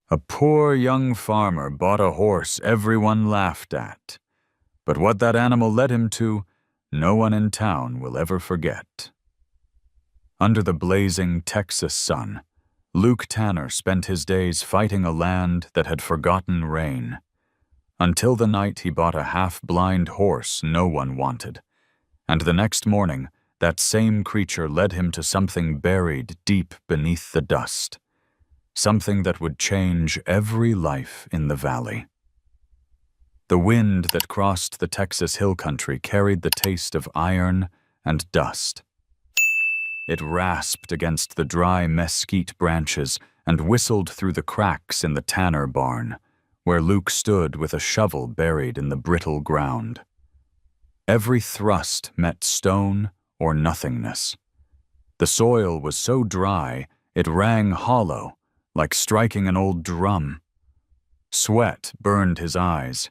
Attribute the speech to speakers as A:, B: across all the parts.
A: A poor young farmer bought a horse everyone laughed at, but what that animal led him to, no one in town will ever forget. Under the blazing Texas sun, Luke Tanner spent his days fighting a land that had forgotten rain, until the night he bought a half-blind horse no one wanted, and the next morning that same creature led him to something buried deep beneath the dust, something that would change every life in the valley. The wind that crossed the Texas hill country carried the taste of iron and dust. It rasped against the dry mesquite branches and whistled through the cracks in the Tanner barn, where Luke stood with a shovel buried in the brittle ground. Every thrust met stone or nothingness. The soil was so dry it rang hollow, like striking an old drum. Sweat burned his eyes,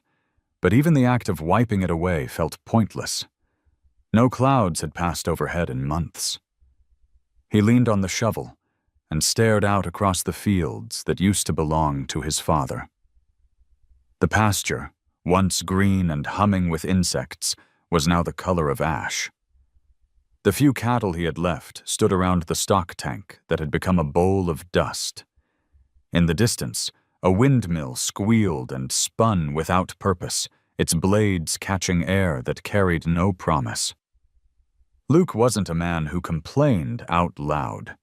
A: but even the act of wiping it away felt pointless. No clouds had passed overhead in months. He leaned on the shovel and stared out across the fields that used to belong to his father. The pasture, once green and humming with insects, was now the color of ash. The few cattle he had left stood around the stock tank that had become a bowl of dust. In the distance, a windmill squealed and spun without purpose, its blades catching air that carried no promise. Luke wasn't a man who complained out loud.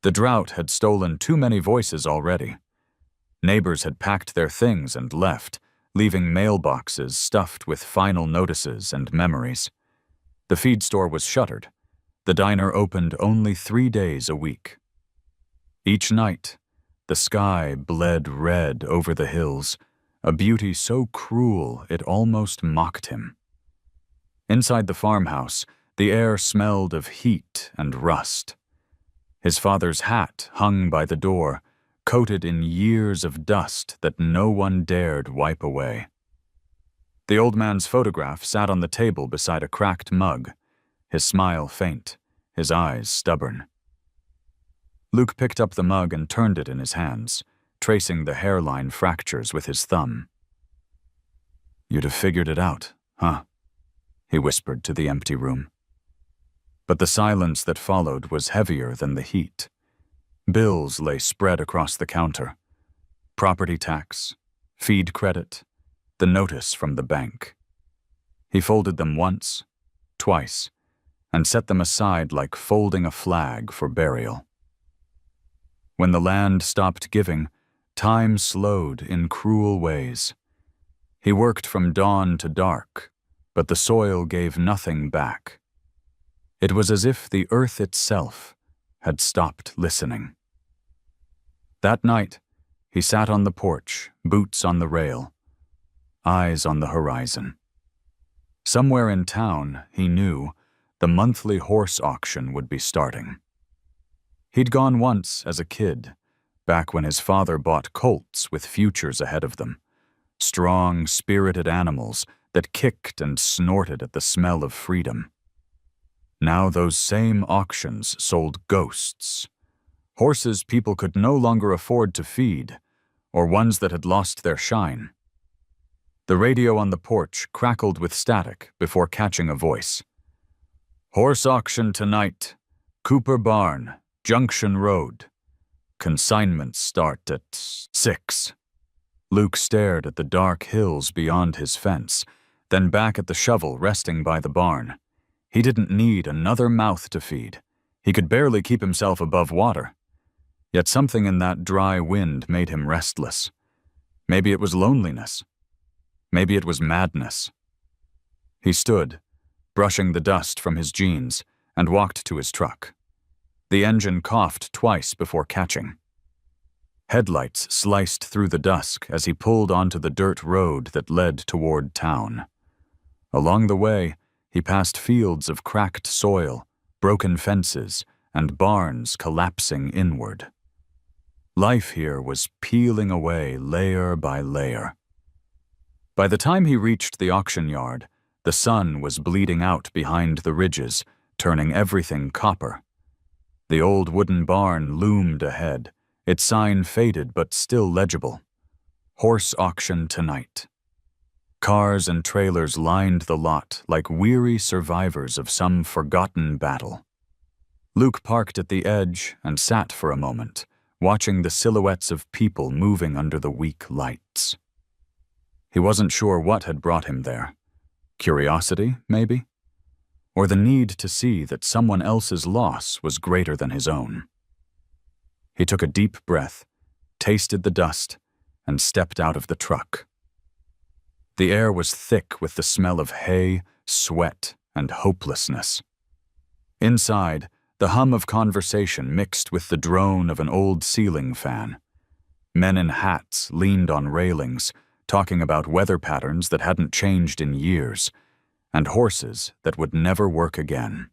A: The drought had stolen too many voices already. Neighbors had packed their things and left, leaving mailboxes stuffed with final notices and memories. The feed store was shuttered. The diner opened only 3 days a week. Each night, the sky bled red over the hills, a beauty so cruel it almost mocked him. Inside the farmhouse, the air smelled of heat and rust. His father's hat hung by the door, coated in years of dust that no one dared wipe away. The old man's photograph sat on the table beside a cracked mug, his smile faint, his eyes stubborn. Luke picked up the mug and turned it in his hands, tracing the hairline fractures with his thumb. "You'd have figured it out, huh?" he whispered to the empty room. But the silence that followed was heavier than the heat. Bills lay spread across the counter. Property tax, feed credit, the notice from the bank. He folded them once, twice, and set them aside like folding a flag for burial. When the land stopped giving, time slowed in cruel ways. He worked from dawn to dark, but the soil gave nothing back. It was as if the earth itself had stopped listening. That night, he sat on the porch, boots on the rail, eyes on the horizon. Somewhere in town, he knew, the monthly horse auction would be starting. He'd gone once as a kid, back when his father bought colts with futures ahead of them, strong, spirited animals that kicked and snorted at the smell of freedom. Now those same auctions sold ghosts, horses people could no longer afford to feed, or ones that had lost their shine. The radio on the porch crackled with static before catching a voice. "Horse auction tonight, Cooper Barn, Junction Road. Consignments start at 6. Luke stared at the dark hills beyond his fence, then back at the shovel resting by the barn. He didn't need another mouth to feed. He could barely keep himself above water. Yet something in that dry wind made him restless. Maybe it was loneliness. Maybe it was madness. He stood, brushing the dust from his jeans, and walked to his truck. The engine coughed twice before catching. Headlights sliced through the dusk as he pulled onto the dirt road that led toward town. Along the way, he passed fields of cracked soil, broken fences, and barns collapsing inward. Life here was peeling away layer by layer. By the time he reached the auction yard, the sun was bleeding out behind the ridges, turning everything copper. The old wooden barn loomed ahead, its sign faded but still legible. Horse auction tonight. Cars and trailers lined the lot like weary survivors of some forgotten battle. Luke parked at the edge and sat for a moment, watching the silhouettes of people moving under the weak lights. He wasn't sure what had brought him there. Curiosity, maybe? Or the need to see that someone else's loss was greater than his own. He took a deep breath, tasted the dust, and stepped out of the truck. The air was thick with the smell of hay, sweat, and hopelessness. Inside, the hum of conversation mixed with the drone of an old ceiling fan. Men in hats leaned on railings, talking about weather patterns that hadn't changed in years, and horses that would never work again.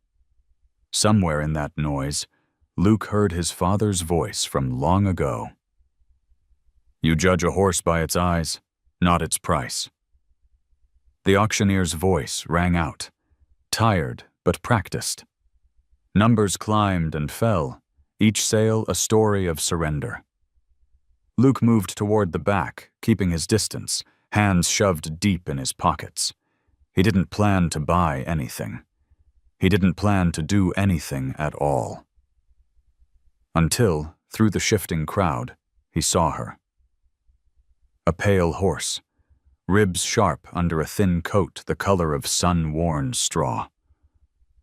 A: Somewhere in that noise, Luke heard his father's voice from long ago. "You judge a horse by its eyes, not its price." The auctioneer's voice rang out, tired but practiced. Numbers climbed and fell, each sale a story of surrender. Luke moved toward the back, keeping his distance, hands shoved deep in his pockets. He didn't plan to buy anything. He didn't plan to do anything at all. Until, through the shifting crowd, he saw her. A pale horse, ribs sharp under a thin coat the color of sun-worn straw.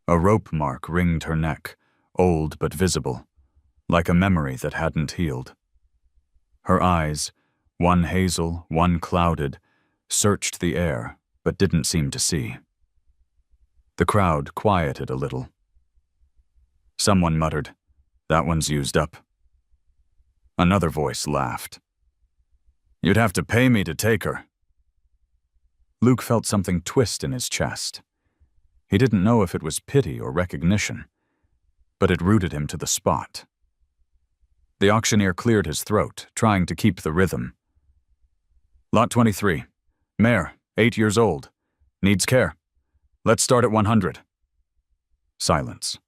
A: A rope mark ringed her neck, old but visible, like a memory that hadn't healed. Her eyes, one hazel, one clouded, searched the air, but didn't seem to see. The crowd quieted a little. Someone muttered, "That one's used up." Another voice laughed. "You'd have to pay me to take her." Luke felt something twist in his chest. He didn't know if it was pity or recognition, but it rooted him to the spot. The auctioneer cleared his throat, trying to keep the rhythm. "Lot 23. Mare, 8 years old. Needs care. Let's start at 100. Silence.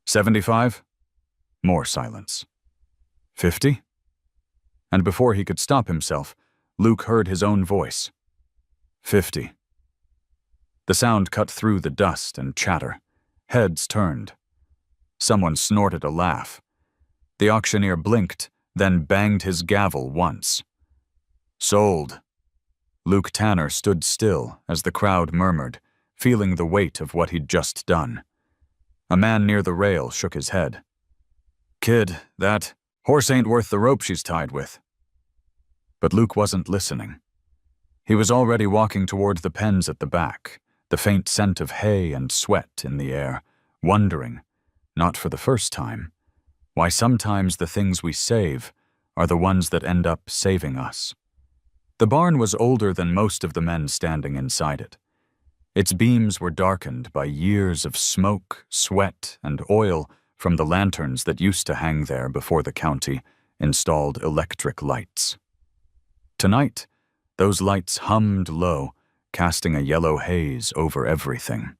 A: 75? More silence. 50? And before he could stop himself, Luke heard his own voice. 50. The sound cut through the dust and chatter. Heads turned. Someone snorted a laugh. The auctioneer blinked, then banged his gavel once. "Sold." Luke Tanner stood still as the crowd murmured, feeling the weight of what he'd just done. A man near the rail shook his head. "Kid, that horse ain't worth the rope she's tied with." But Luke wasn't listening. He was already walking toward the pens at the back, the faint scent of hay and sweat in the air, wondering, not for the first time, why sometimes the things we save are the ones that end up saving us. The barn was older than most of the men standing inside it. Its beams were darkened by years of smoke, sweat, and oil from the lanterns that used to hang there before the county installed electric lights. Tonight, those lights hummed low, casting a yellow haze over everything.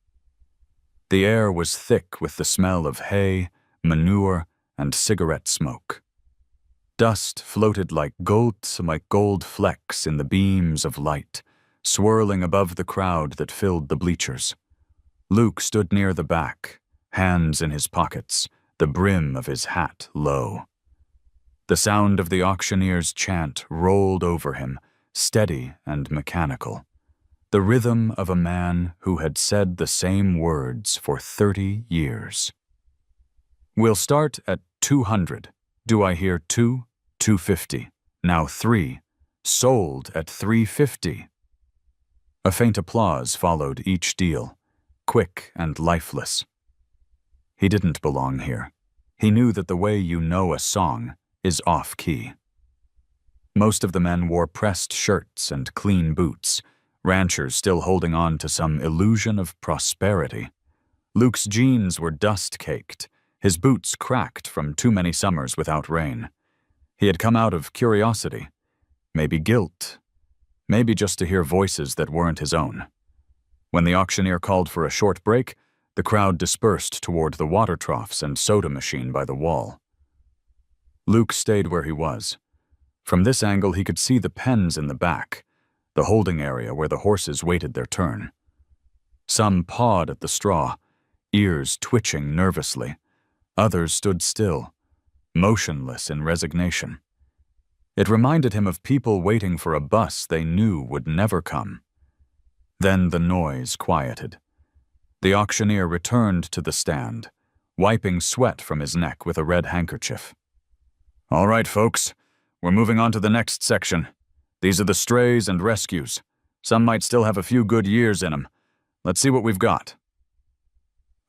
A: The air was thick with the smell of hay, manure, and cigarette smoke. Dust floated like gold flecks in the beams of light, swirling above the crowd that filled the bleachers. Luke stood near the back, hands in his pockets, the brim of his hat low. The sound of the auctioneer's chant rolled over him, steady and mechanical. The rhythm of a man who had said the same words for 30 years. "We'll start at 200. Do I hear 2? 250. Now 3. Sold at 350. A faint applause followed each deal, quick and lifeless. He didn't belong here. He knew that the way you know a song is off-key. Most of the men wore pressed shirts and clean boots, ranchers still holding on to some illusion of prosperity. Luke's jeans were dust-caked, his boots cracked from too many summers without rain. He had come out of curiosity, maybe guilt, maybe just to hear voices that weren't his own. When the auctioneer called for a short break, the crowd dispersed toward the water troughs and soda machine by the wall. Luke stayed where he was. From this angle, he could see the pens in the back, the holding area where the horses waited their turn. Some pawed at the straw, ears twitching nervously. Others stood still, motionless in resignation. It reminded him of people waiting for a bus they knew would never come. Then the noise quieted. The auctioneer returned to the stand, wiping sweat from his neck with a red handkerchief. "All right, folks, we're moving on to the next section. These are the strays and rescues. Some might still have a few good years in them. Let's see what we've got."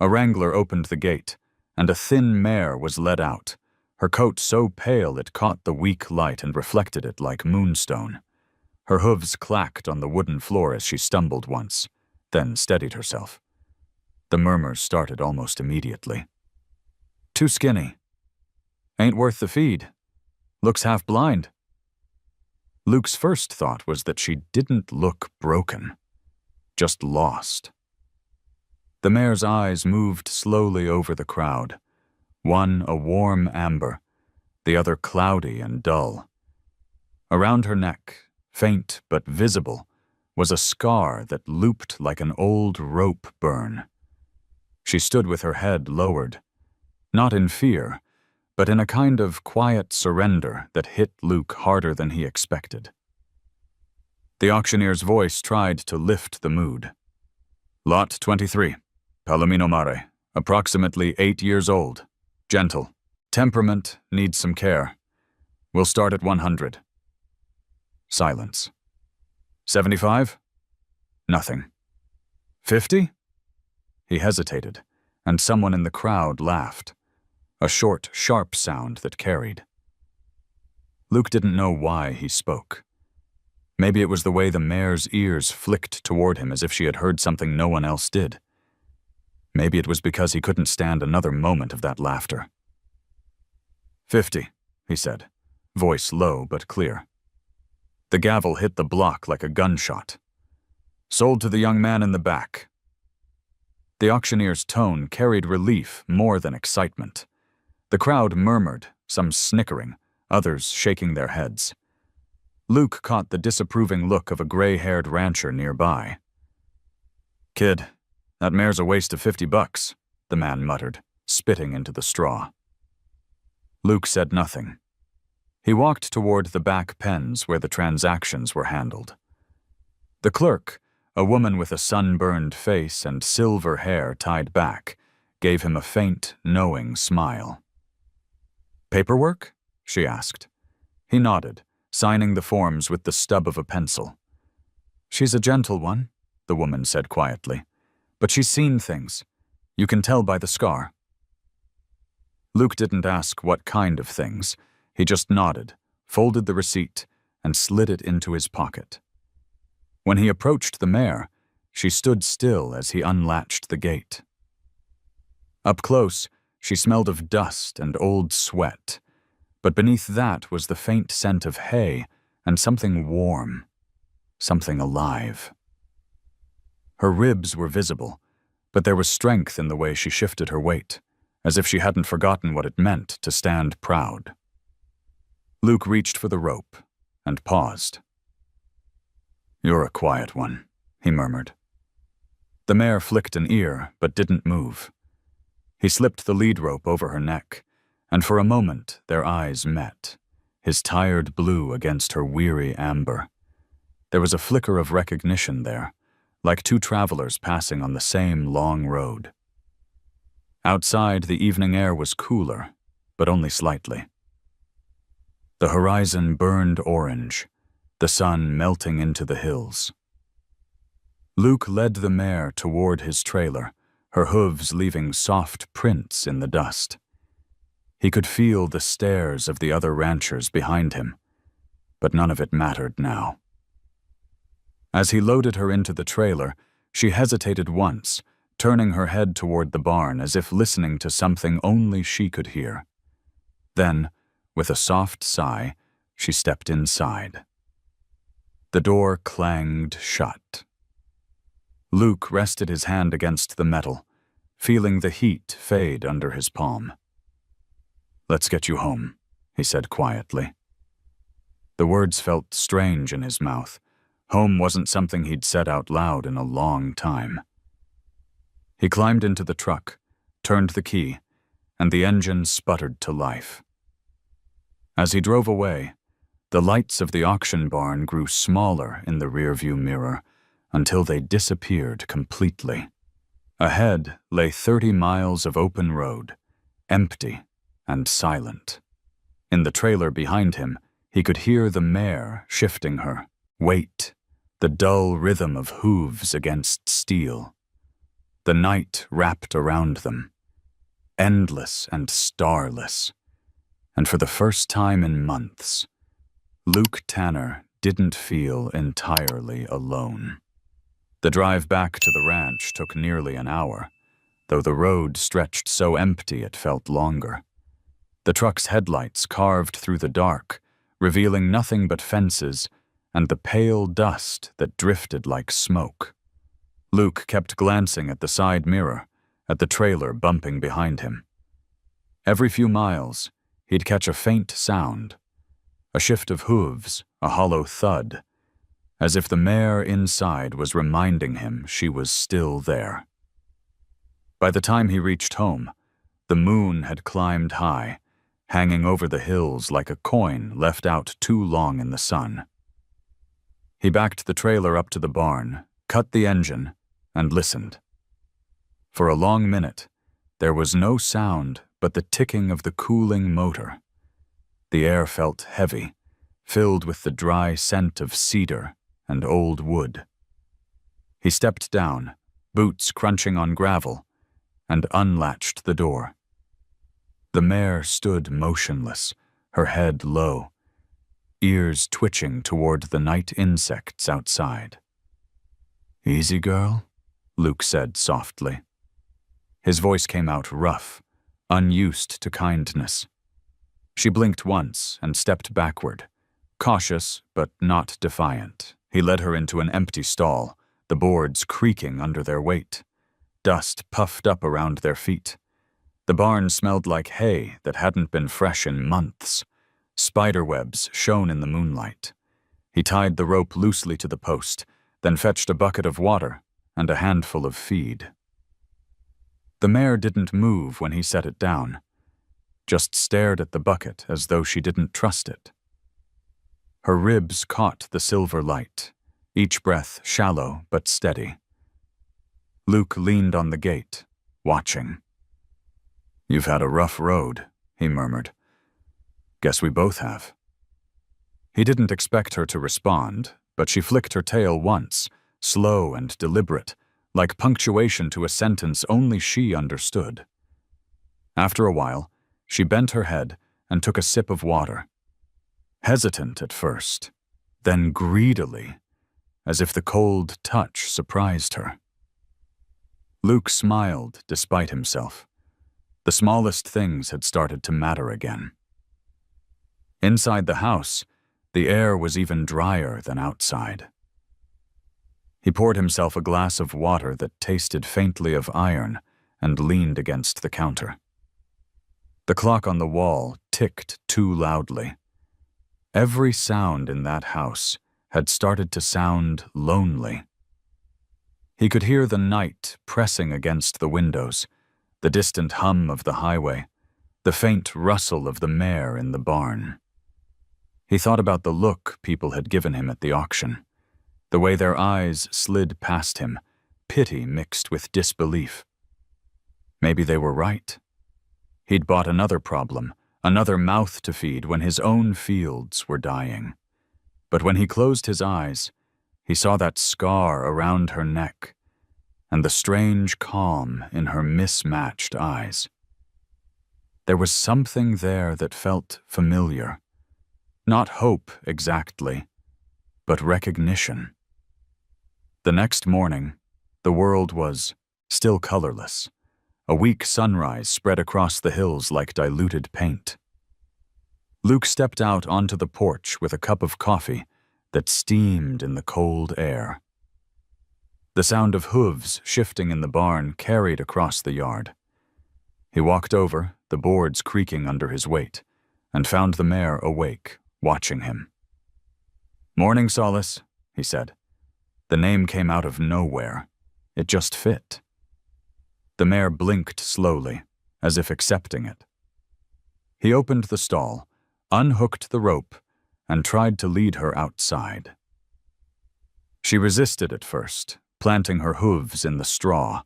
A: A wrangler opened the gate, and a thin mare was led out, her coat so pale it caught the weak light and reflected it like moonstone. Her hooves clacked on the wooden floor as she stumbled once, then steadied herself. The murmurs started almost immediately. "Too skinny. Ain't worth the feed. Looks half blind." Luke's first thought was that she didn't look broken, just lost. The mare's eyes moved slowly over the crowd, one a warm amber, the other cloudy and dull. Around her neck, faint but visible, was a scar that looped like an old rope burn. She stood with her head lowered, not in fear, but in a kind of quiet surrender that hit Luke harder than he expected. The auctioneer's voice tried to lift the mood. "Lot 23, Palomino Mare, approximately 8 years old, gentle, temperament needs some care. We'll start at 100. Silence. 75? Nothing. 50? He hesitated, and someone in the crowd laughed. A short, sharp sound that carried. Luke didn't know why he spoke. Maybe it was the way the mare's ears flicked toward him as if she had heard something no one else did. Maybe it was because he couldn't stand another moment of that laughter. 50, he said, voice low but clear. The gavel hit the block like a gunshot. Sold to the young man in the back. The auctioneer's tone carried relief more than excitement. The crowd murmured, some snickering, others shaking their heads. Luke caught the disapproving look of a gray-haired rancher nearby. "Kid, that mare's a waste of $50, the man muttered, spitting into the straw. Luke said nothing. He walked toward the back pens where the transactions were handled. The clerk, a woman with a sunburned face and silver hair tied back, gave him a faint, knowing smile. "Paperwork?" she asked. He nodded, signing the forms with the stub of a pencil. "She's a gentle one," the woman said quietly, "but she's seen things. You can tell by the scar." Luke didn't ask what kind of things. He just nodded, folded the receipt, and slid it into his pocket. When he approached the mare, she stood still as he unlatched the gate. Up close, she smelled of dust and old sweat, but beneath that was the faint scent of hay and something warm, something alive. Her ribs were visible, but there was strength in the way she shifted her weight, as if she hadn't forgotten what it meant to stand proud. Luke reached for the rope and paused. "You're a quiet one," he murmured. The mare flicked an ear but didn't move. He slipped the lead rope over her neck, and for a moment their eyes met, his tired blue against her weary amber. There was a flicker of recognition there, like two travelers passing on the same long road. Outside, the evening air was cooler, but only slightly. The horizon burned orange, the sun melting into the hills. Luke led the mare toward his trailer, her hooves leaving soft prints in the dust. He could feel the stares of the other ranchers behind him, but none of it mattered now. As he loaded her into the trailer, she hesitated once, turning her head toward the barn as if listening to something only she could hear. Then, with a soft sigh, she stepped inside. The door clanged shut. Luke rested his hand against the metal, feeling the heat fade under his palm. "Let's get you home," he said quietly. The words felt strange in his mouth. Home wasn't something he'd said out loud in a long time. He climbed into the truck, turned the key, and the engine sputtered to life. As he drove away, the lights of the auction barn grew smaller in the rearview mirror until they disappeared completely. Ahead lay 30 miles of open road, empty and silent. In the trailer behind him, he could hear the mare shifting her weight, the dull rhythm of hooves against steel. The night wrapped around them, endless and starless. And for the first time in months, Luke Tanner didn't feel entirely alone. The drive back to the ranch took nearly an hour, though the road stretched so empty it felt longer. The truck's headlights carved through the dark, revealing nothing but fences and the pale dust that drifted like smoke. Luke kept glancing at the side mirror, at the trailer bumping behind him. Every few miles, he'd catch a faint sound, a shift of hooves, a hollow thud, as if the mare inside was reminding him she was still there. By the time he reached home, the moon had climbed high, hanging over the hills like a coin left out too long in the sun. He backed the trailer up to the barn, cut the engine, and listened. For a long minute, there was no sound but the ticking of the cooling motor. The air felt heavy, filled with the dry scent of cedar and old wood. He stepped down, boots crunching on gravel, and unlatched the door. The mare stood motionless, her head low, ears twitching toward the night insects outside. "Easy, girl," Luke said softly. His voice came out rough, unused to kindness. She blinked once and stepped backward, cautious but not defiant. He led her into an empty stall, the boards creaking under their weight. Dust puffed up around their feet. The barn smelled like hay that hadn't been fresh in months. Spiderwebs shone in the moonlight. He tied the rope loosely to the post, then fetched a bucket of water and a handful of feed. The mare didn't move when he set it down, just stared at the bucket as though she didn't trust it. Her ribs caught the silver light, each breath shallow but steady. Luke leaned on the gate, watching. "You've had a rough road," he murmured. "Guess we both have." He didn't expect her to respond, but she flicked her tail once, slow and deliberate, like punctuation to a sentence only she understood. After a while, she bent her head and took a sip of water. Hesitant at first, then greedily, as if the cold touch surprised her. Luke smiled despite himself. The smallest things had started to matter again. Inside the house, the air was even drier than outside. He poured himself a glass of water that tasted faintly of iron and leaned against the counter. The clock on the wall ticked too loudly. Every sound in that house had started to sound lonely. He could hear the night pressing against the windows, the distant hum of the highway, the faint rustle of the mare in the barn. He thought about the look people had given him at the auction, the way their eyes slid past him, pity mixed with disbelief. Maybe they were right. He'd bought another problem, another mouth to feed when his own fields were dying. But when he closed his eyes, he saw that scar around her neck and the strange calm in her mismatched eyes. There was something there that felt familiar. Not hope exactly, but recognition. The next morning, the world was still colorless. A weak sunrise spread across the hills like diluted paint. Luke stepped out onto the porch with a cup of coffee that steamed in the cold air. The sound of hooves shifting in the barn carried across the yard. He walked over, the boards creaking under his weight, and found the mare awake, watching him. "Morning, Solace," he said. The name came out of nowhere. It just fit. The mare blinked slowly, as if accepting it. He opened the stall, unhooked the rope, and tried to lead her outside. She resisted at first, planting her hooves in the straw.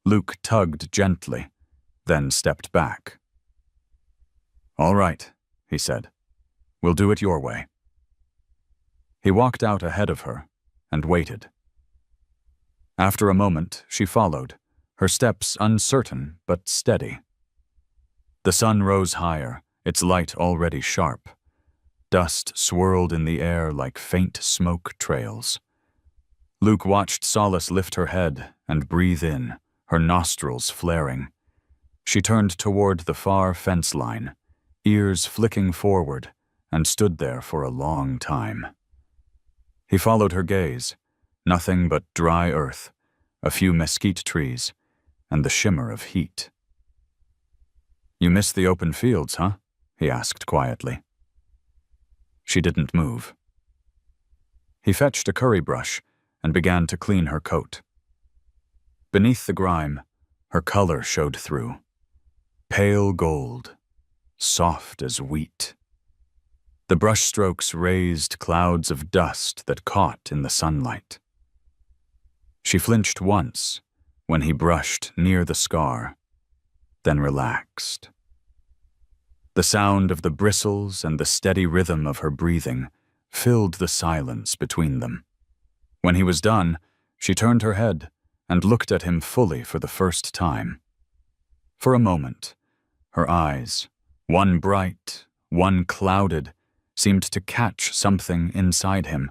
A: Luke tugged gently, then stepped back. "All right," he said. "We'll do it your way." He walked out ahead of her and waited. After a moment, she followed, her steps uncertain but steady. The sun rose higher, its light already sharp. Dust swirled in the air like faint smoke trails. Luke watched Solace lift her head and breathe in, her nostrils flaring. She turned toward the far fence line, ears flicking forward, and stood there for a long time. He followed her gaze, nothing but dry earth, a few mesquite trees, and the shimmer of heat. "You miss the open fields, huh?" he asked quietly. She didn't move. He fetched a curry brush and began to clean her coat. Beneath the grime, her color showed through. Pale gold, soft as wheat. The brushstrokes raised clouds of dust that caught in the sunlight. She flinched once when he brushed near the scar, then relaxed. The sound of the bristles and the steady rhythm of her breathing filled the silence between them. When he was done, she turned her head and looked at him fully for the first time. For a moment, her eyes, one bright, one clouded, seemed to catch something inside him,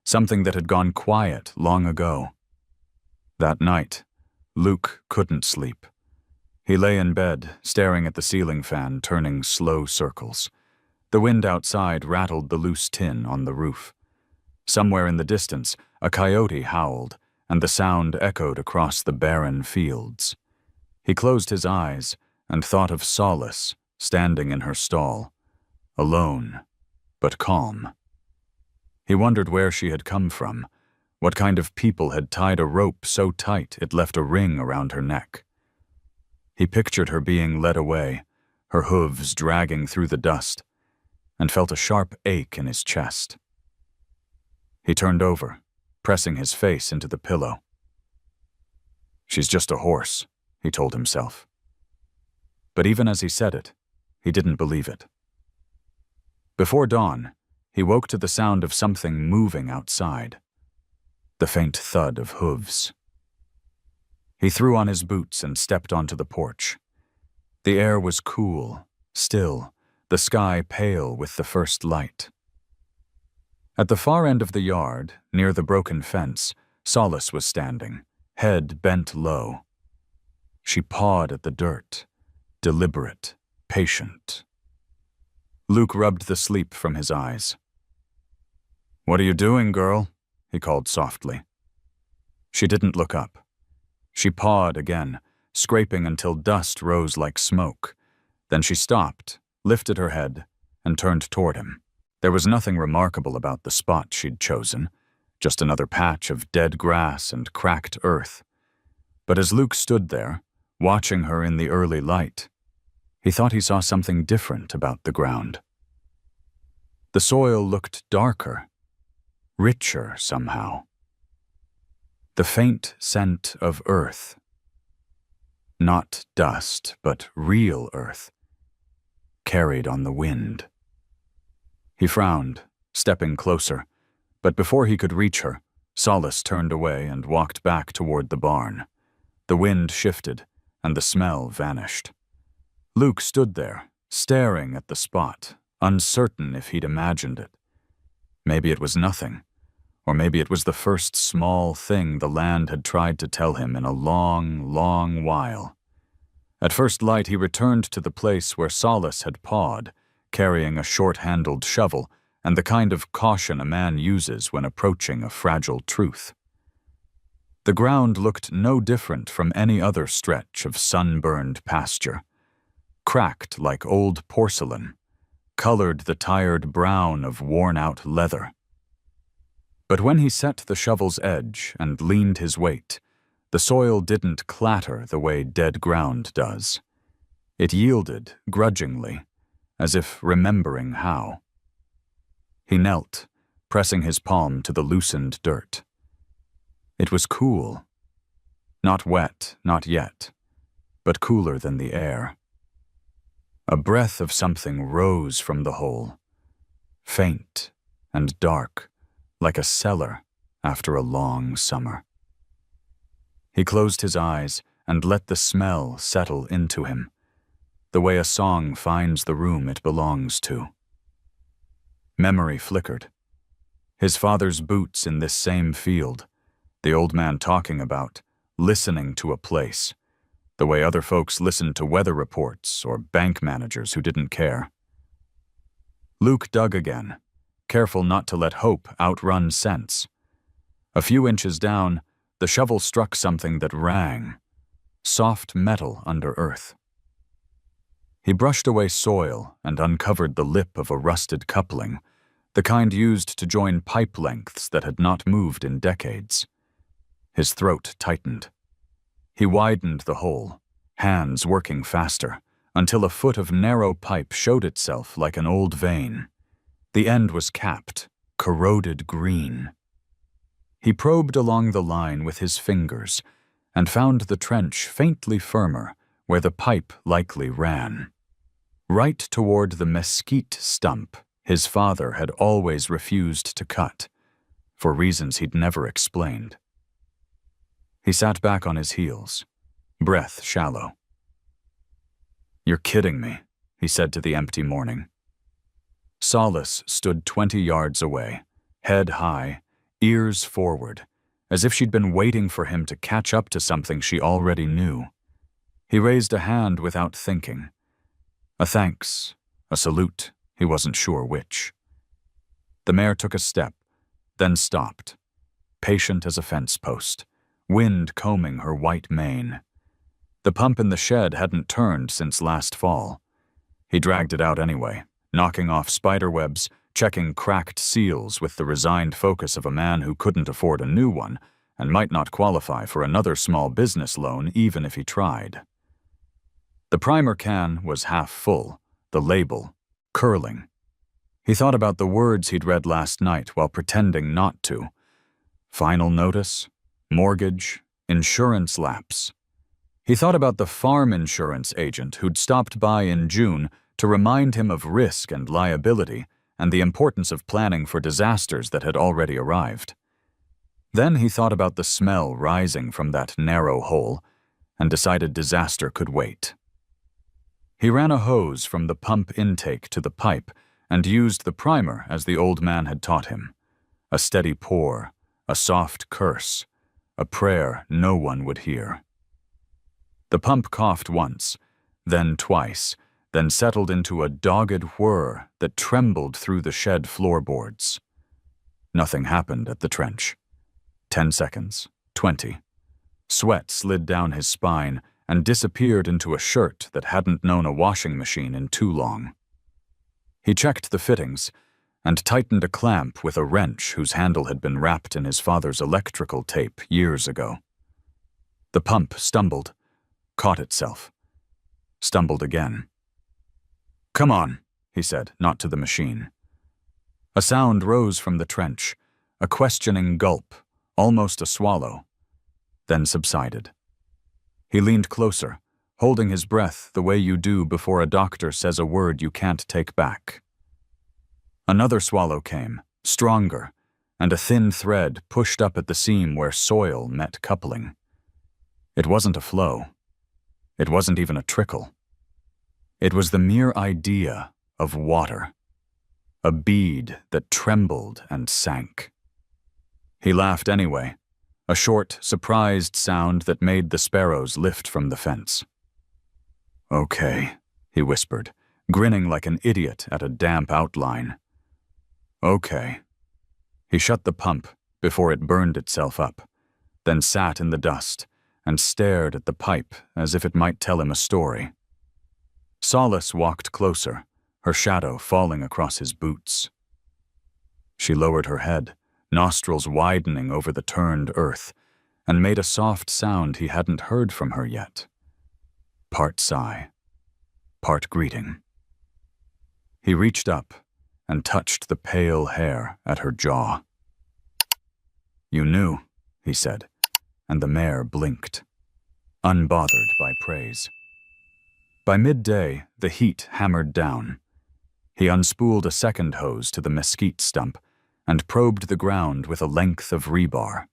A: something that had gone quiet long ago. That night, Luke couldn't sleep. He lay in bed, staring at the ceiling fan turning slow circles. The wind outside rattled the loose tin on the roof. Somewhere in the distance, a coyote howled, and the sound echoed across the barren fields. He closed his eyes and thought of Solace standing in her stall, alone, but calm. He wondered where she had come from, what kind of people had tied a rope so tight it left a ring around her neck. He pictured her being led away, her hooves dragging through the dust, and felt a sharp ache in his chest. He turned over, pressing his face into the pillow. "She's just a horse," he told himself. But even as he said it, he didn't believe it. Before dawn, he woke to the sound of something moving outside, the faint thud of hooves. He threw on his boots and stepped onto the porch. The air was cool, still, the sky pale with the first light. At the far end of the yard, near the broken fence, Solace was standing, head bent low. She pawed at the dirt, deliberate, patient. Luke rubbed the sleep from his eyes. "What are you doing, girl?" he called softly. She didn't look up. She pawed again, scraping until dust rose like smoke. Then she stopped, lifted her head, and turned toward him. There was nothing remarkable about the spot she'd chosen, just another patch of dead grass and cracked earth. But as Luke stood there, watching her in the early light, he thought he saw something different about the ground. The soil looked darker, richer somehow. The faint scent of earth. Not dust, but real earth, carried on the wind. He frowned, stepping closer, but before he could reach her, Solace turned away and walked back toward the barn. The wind shifted, and the smell vanished. Luke stood there, staring at the spot, uncertain if he'd imagined it. Maybe it was nothing, or maybe it was the first small thing the land had tried to tell him in a long, long while. At first light, he returned to the place where Solace had pawed, carrying a short-handled shovel and the kind of caution a man uses when approaching a fragile truth. The ground looked no different from any other stretch of sunburned pasture, cracked like old porcelain, colored the tired brown of worn-out leather. But when he set the shovel's edge and leaned his weight, the soil didn't clatter the way dead ground does. It yielded grudgingly, as if remembering how. He knelt, pressing his palm to the loosened dirt. It was cool. Not wet, not yet, but cooler than the air. A breath of something rose from the hole, faint and dark, like a cellar after a long summer. He closed his eyes and let the smell settle into him, the way a song finds the room it belongs to. Memory flickered. His father's boots in this same field, the old man talking about, listening to a place, the way other folks listened to weather reports or bank managers who didn't care. Luke dug again, careful not to let hope outrun sense. A few inches down, the shovel struck something that rang, soft metal under earth. He brushed away soil and uncovered the lip of a rusted coupling, the kind used to join pipe lengths that had not moved in decades. His throat tightened. He widened the hole, hands working faster, until a foot of narrow pipe showed itself like an old vein. The end was capped, corroded green. He probed along the line with his fingers and found the trench faintly firmer where the pipe likely ran. Right toward the mesquite stump his father had always refused to cut, for reasons he'd never explained. He sat back on his heels, breath shallow. "You're kidding me," he said to the empty morning. Solace stood 20 yards away, head high, ears forward, as if she'd been waiting for him to catch up to something she already knew. He raised a hand without thinking. A thanks, a salute, he wasn't sure which. The mare took a step, then stopped, patient as a fence post, wind combing her white mane. The pump in the shed hadn't turned since last fall. He dragged it out anyway, knocking off spider webs, checking cracked seals with the resigned focus of a man who couldn't afford a new one and might not qualify for another small business loan even if he tried. The primer can was half full, the label, curling. He thought about the words he'd read last night while pretending not to. Final notice, mortgage, insurance lapse. He thought about the farm insurance agent who'd stopped by in June to remind him of risk and liability and the importance of planning for disasters that had already arrived. Then he thought about the smell rising from that narrow hole and decided disaster could wait. He ran a hose from the pump intake to the pipe and used the primer as the old man had taught him. A steady pour, a soft curse, a prayer no one would hear. The pump coughed once, then twice, then settled into a dogged whir that trembled through the shed floorboards. Nothing happened at the trench. 10 seconds, 20. Sweat slid down his spine and disappeared into a shirt that hadn't known a washing machine in too long. He checked the fittings and tightened a clamp with a wrench whose handle had been wrapped in his father's electrical tape years ago. The pump stumbled, caught itself, stumbled again. "Come on," he said, not to the machine. A sound rose from the trench, a questioning gulp, almost a swallow, then subsided. He leaned closer, holding his breath the way you do before a doctor says a word you can't take back. Another swallow came, stronger, and a thin thread pushed up at the seam where soil met coupling. It wasn't a flow. It wasn't even a trickle. It was the mere idea of water, a bead that trembled and sank. He laughed anyway, a short, surprised sound that made the sparrows lift from the fence. "Okay," he whispered, grinning like an idiot at a damp outline. "Okay." He shut the pump before it burned itself up, then sat in the dust and stared at the pipe as if it might tell him a story. Solace walked closer, her shadow falling across his boots. She lowered her head, nostrils widening over the turned earth, and made a soft sound he hadn't heard from her yet. Part sigh, part greeting. He reached up and touched the pale hair at her jaw. "You knew," he said, and the mare blinked, unbothered by praise. By midday, the heat hammered down. He unspooled a second hose to the mesquite stump and probed the ground with a length of rebar.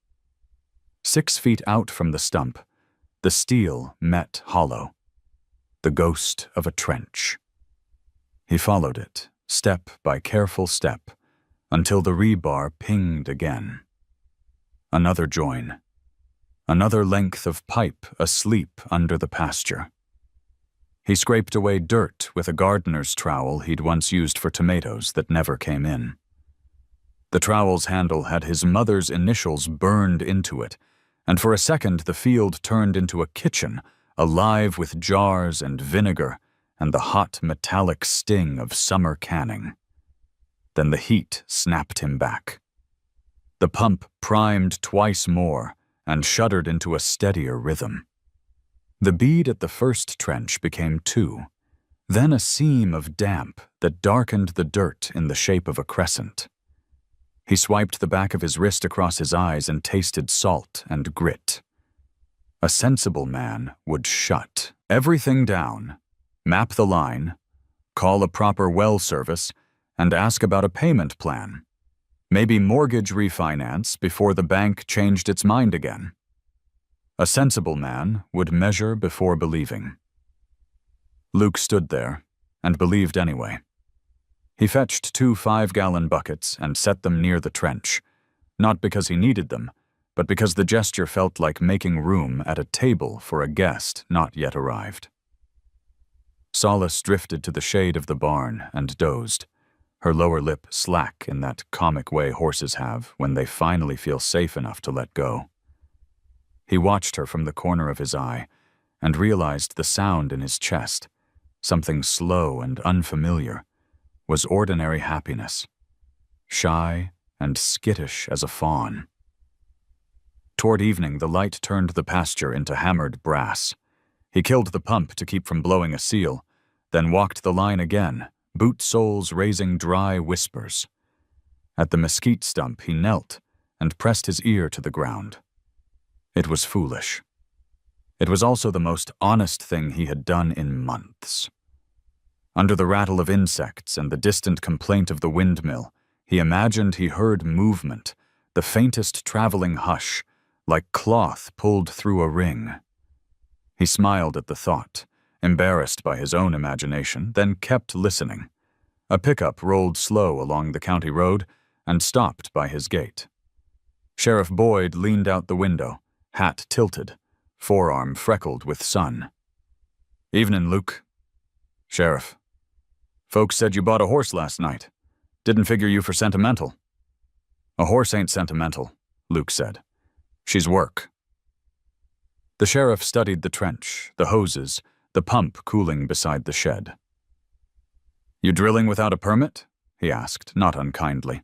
A: 6 feet out from the stump, the steel met hollow, the ghost of a trench. He followed it, step by careful step, until the rebar pinged again. Another join. Another length of pipe asleep under the pasture. He scraped away dirt with a gardener's trowel he'd once used for tomatoes that never came in. The trowel's handle had his mother's initials burned into it, and for a second the field turned into a kitchen, alive with jars and vinegar and the hot metallic sting of summer canning. Then the heat snapped him back. The pump primed twice more and shuddered into a steadier rhythm. The bead at the first trench became 2, then a seam of damp that darkened the dirt in the shape of a crescent. He swiped the back of his wrist across his eyes and tasted salt and grit. A sensible man would shut everything down, map the line, call a proper well service, and ask about a payment plan. Maybe mortgage refinance before the bank changed its mind again. A sensible man would measure before believing. Luke stood there and believed anyway. He fetched 2 5-gallon buckets and set them near the trench, not because he needed them, but because the gesture felt like making room at a table for a guest not yet arrived. Solace drifted to the shade of the barn and dozed, her lower lip slack in that comic way horses have when they finally feel safe enough to let go. He watched her from the corner of his eye and realized the sound in his chest, something slow and unfamiliar, was ordinary happiness, shy and skittish as a fawn. Toward evening, the light turned the pasture into hammered brass. He killed the pump to keep from blowing a seal, then walked the line again, boot soles raising dry whispers. At the mesquite stump, he knelt and pressed his ear to the ground. It was foolish. It was also the most honest thing he had done in months. Under the rattle of insects and the distant complaint of the windmill, he imagined he heard movement, the faintest traveling hush, like cloth pulled through a ring. He smiled at the thought, embarrassed by his own imagination, then kept listening. A pickup rolled slow along the county road and stopped by his gate. Sheriff Boyd leaned out the window, hat tilted, forearm freckled with sun. "Evening, Luke." "Sheriff. Folks said you bought a horse last night. Didn't figure you for sentimental." "A horse ain't sentimental," Luke said. "She's work." The sheriff studied the trench, the hoses, the pump cooling beside the shed. "You drilling without a permit?" he asked, not unkindly.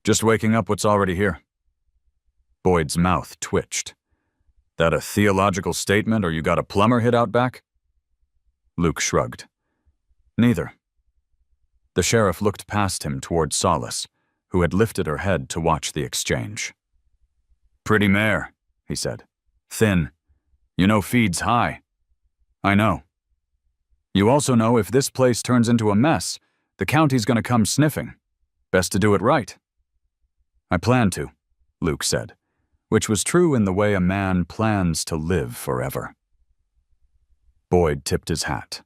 A: "Just waking up what's already here." Boyd's mouth twitched. "That a theological statement or you got a plumber hid out back?" Luke shrugged. "Neither." The sheriff looked past him toward Solace, who had lifted her head to watch the exchange. "Pretty mare," he said. "Thin. You know feed's high." "I know." "You also know if this place turns into a mess, the county's gonna come sniffing. Best to do it right." "I plan to," Luke said, which was true in the way a man plans to live forever. Boyd tipped his hat.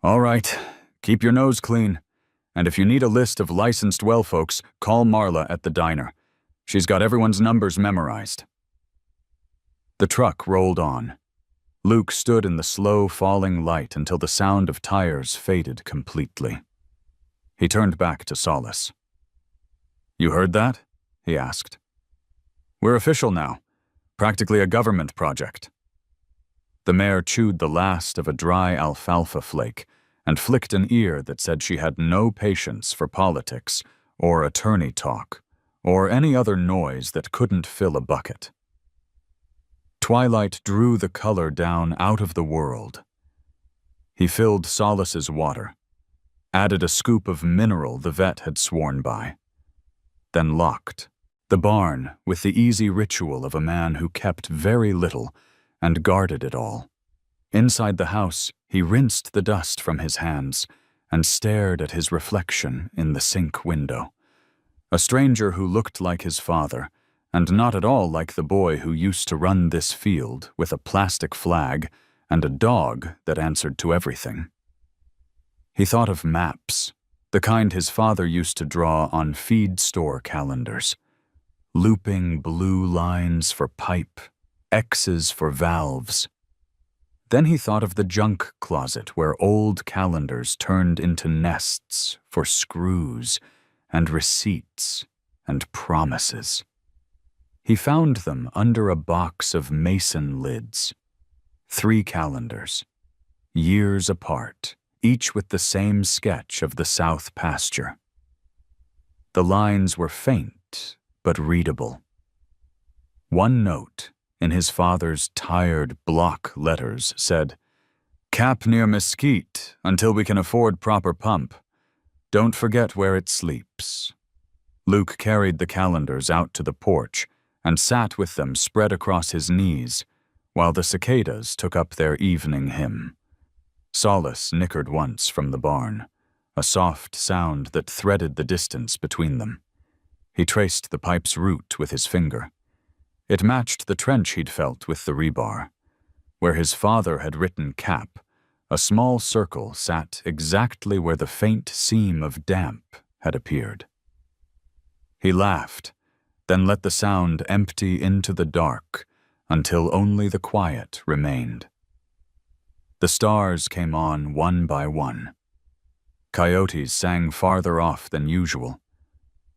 A: "All right, keep your nose clean, and if you need a list of licensed well folks, call Marla at the diner. She's got everyone's numbers memorized." The truck rolled on. Luke stood in the slow falling light until the sound of tires faded completely. He turned back to Solace. "You heard that?" he asked. "We're official now, practically a government project." The mare chewed the last of a dry alfalfa flake and flicked an ear that said she had no patience for politics or attorney talk or any other noise that couldn't fill a bucket. Twilight drew the color down out of the world. He filled Solace's water, added a scoop of mineral the vet had sworn by, then locked the barn with the easy ritual of a man who kept very little and guarded it all. Inside the house, he rinsed the dust from his hands and stared at his reflection in the sink window. A stranger who looked like his father, and not at all like the boy who used to run this field with a plastic flag and a dog that answered to everything. He thought of maps, the kind his father used to draw on feed store calendars. Looping blue lines for pipe, X's for valves. Then he thought of the junk closet where old calendars turned into nests for screws and receipts and promises. He found them under a box of mason lids. 3 calendars, years apart, each with the same sketch of the south pasture. The lines were faint but readable. One note, in his father's tired block letters, said, "Cap near Mesquite until we can afford proper pump. Don't forget where it sleeps." Luke carried the calendars out to the porch and sat with them spread across his knees while the cicadas took up their evening hymn. Solace nickered once from the barn, a soft sound that threaded the distance between them. He traced the pipe's route with his finger. It matched the trench he'd felt with the rebar. Where his father had written Cap, a small circle sat exactly where the faint seam of damp had appeared. He laughed, then let the sound empty into the dark until only the quiet remained. The stars came on one by one. Coyotes sang farther off than usual.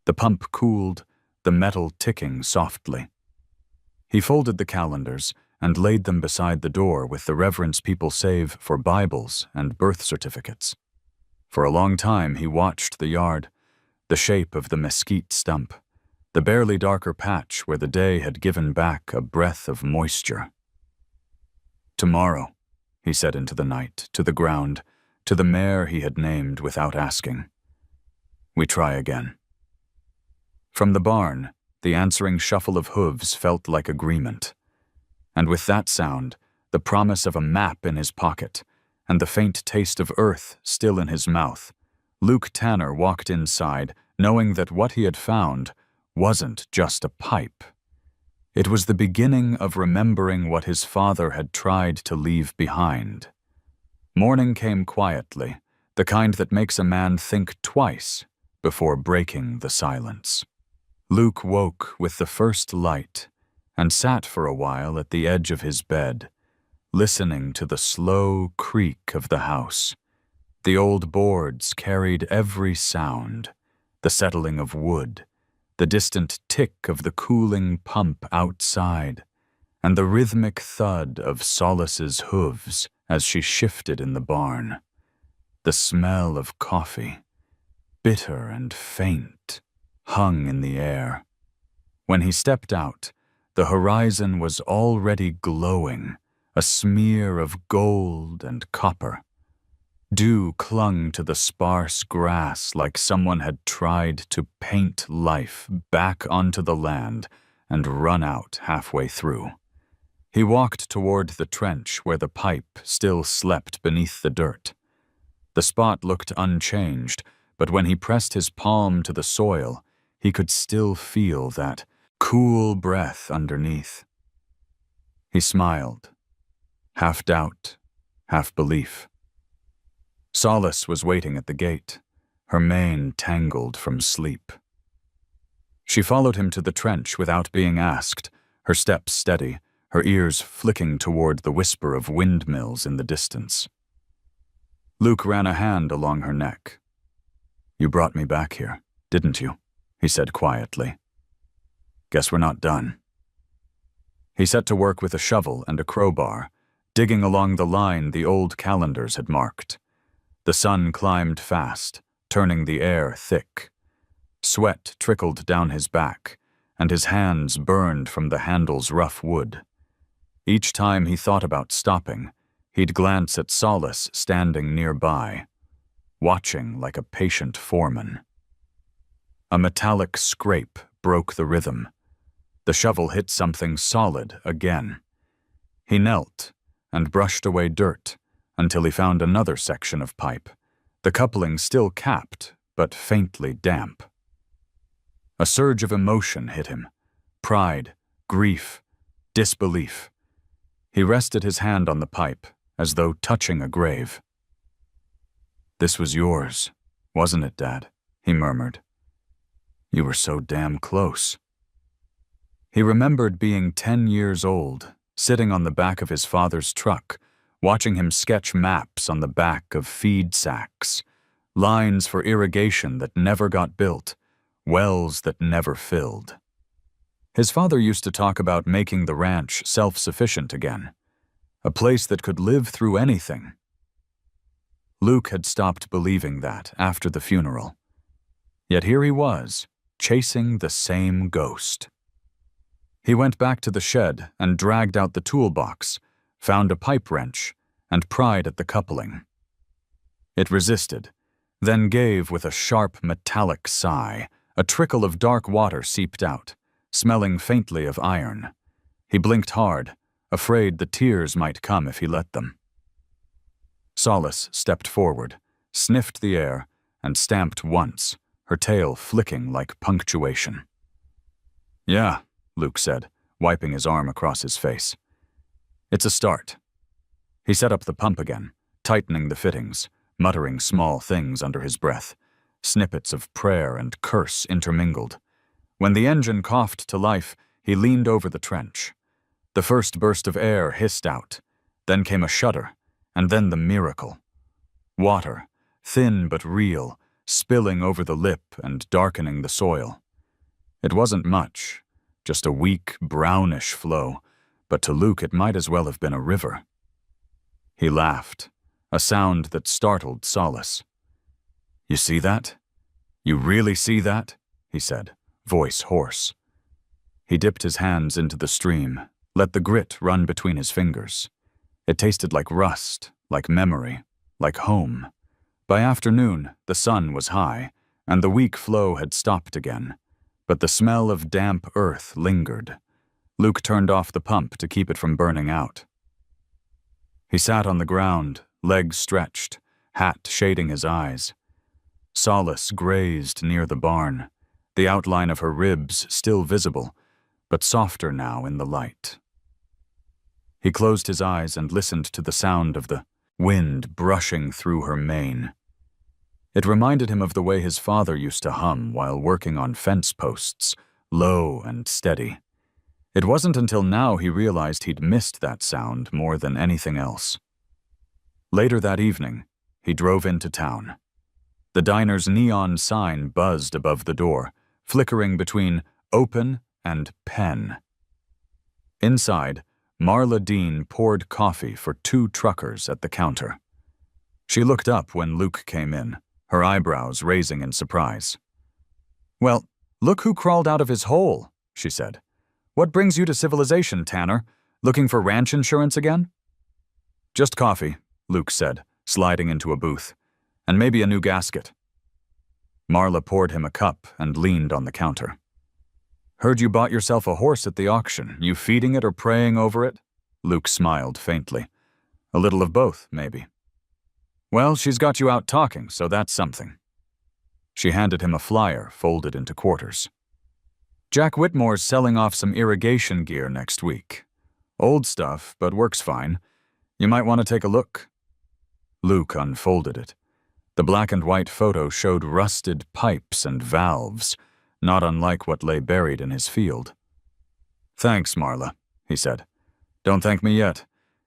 A: The pump cooled, the metal ticking softly. He folded the calendars and laid them beside the door with the reverence people save for Bibles and birth certificates. For a long time he watched the yard, the shape of the mesquite stump, the barely darker patch where the day had given back a breath of moisture. "Tomorrow," he said into the night, to the ground, to the mare he had named without asking. "We try again." From the barn, the answering shuffle of hooves felt like agreement. And with that sound, the promise of a map in his pocket, and the faint taste of earth still in his mouth, Luke Tanner walked inside, knowing that what he had found wasn't just a pipe. It was the beginning of remembering what his father had tried to leave behind. Morning came quietly, the kind that makes a man think twice before breaking the silence. Luke woke with the first light and sat for a while at the edge of his bed, listening to the slow creak of the house. The old boards carried every sound, the settling of wood, the distant tick of the cooling pump outside, and the rhythmic thud of Solace's hooves as she shifted in the barn. The smell of coffee, bitter and faint, hung in the air. When he stepped out, the horizon was already glowing, a smear of gold and copper. Dew clung to the sparse grass like someone had tried to paint life back onto the land and run out halfway through. He walked toward the trench where the pipe still slept beneath the dirt. The spot looked unchanged, but when he pressed his palm to the soil, he could still feel that cool breath underneath. He smiled, half doubt, half belief. Solace was waiting at the gate, her mane tangled from sleep. She followed him to the trench without being asked, her steps steady, her ears flicking toward the whisper of windmills in the distance. Luke ran a hand along her neck. "You brought me back here, didn't you?" he said quietly. "Guess we're not done." He set to work with a shovel and a crowbar, digging along the line the old calendars had marked. The sun climbed fast, turning the air thick. Sweat trickled down his back, and his hands burned from the handle's rough wood. Each time he thought about stopping, he'd glance at Solace standing nearby, watching like a patient foreman. A metallic scrape broke the rhythm. The shovel hit something solid again. He knelt and brushed away dirt until he found another section of pipe, the coupling still capped but faintly damp. A surge of emotion hit him. Pride, grief, disbelief. He rested his hand on the pipe, as though touching a grave. "This was yours, wasn't it, Dad?" he murmured. "You were so damn close." He remembered being 10 years old, sitting on the back of his father's truck, watching him sketch maps on the back of feed sacks, lines for irrigation that never got built, wells that never filled. His father used to talk about making the ranch self-sufficient again, a place that could live through anything. Luke had stopped believing that after the funeral. Yet here he was, chasing the same ghost. He went back to the shed and dragged out the toolbox, found a pipe wrench, and pried at the coupling. It resisted, then gave with a sharp metallic sigh. A trickle of dark water seeped out, smelling faintly of iron. He blinked hard, afraid the tears might come if he let them. Solace stepped forward, sniffed the air, and stamped once, her tail flicking like punctuation. "Yeah," Luke said, wiping his arm across his face. "It's a start." He set up the pump again, tightening the fittings, muttering small things under his breath, snippets of prayer and curse intermingled. When the engine coughed to life, he leaned over the trench. The first burst of air hissed out, then came a shudder, and then the miracle. Water, thin but real, spilling over the lip and darkening the soil. It wasn't much, just a weak, brownish flow, but to Luke it might as well have been a river. He laughed, a sound that startled Solace. "You see that? You really see that?" he said, voice hoarse. He dipped his hands into the stream, let the grit run between his fingers. It tasted like rust, like memory, like home. By afternoon, the sun was high, and the weak flow had stopped again, but the smell of damp earth lingered. Luke turned off the pump to keep it from burning out. He sat on the ground, legs stretched, hat shading his eyes. Solace grazed near the barn, the outline of her ribs still visible, but softer now in the light. He closed his eyes and listened to the sound of the wind brushing through her mane. It reminded him of the way his father used to hum while working on fence posts, low and steady. It wasn't until now he realized he'd missed that sound more than anything else. Later that evening, he drove into town. The diner's neon sign buzzed above the door, flickering between open and pen. Inside, Marla Dean poured coffee for 2 truckers at the counter. She looked up when Luke came in, her eyebrows raising in surprise. "Well, look who crawled out of his hole," she said. "What brings you to civilization, Tanner? Looking for ranch insurance again?" "Just coffee," Luke said, sliding into a booth. "And maybe a new gasket." Marla poured him a cup and leaned on the counter. "Heard you bought yourself a horse at the auction. You feeding it or praying over it?" Luke smiled faintly. "A little of both, maybe." "Well, she's got you out talking, so that's something." She handed him a flyer folded into quarters. "Jack Whitmore's selling off some irrigation gear next week. Old stuff, but works fine. You might want to take a look." Luke unfolded it. The black and white photo showed rusted pipes and valves, not unlike what lay buried in his field. "Thanks, Marla," he said. "Don't thank me yet.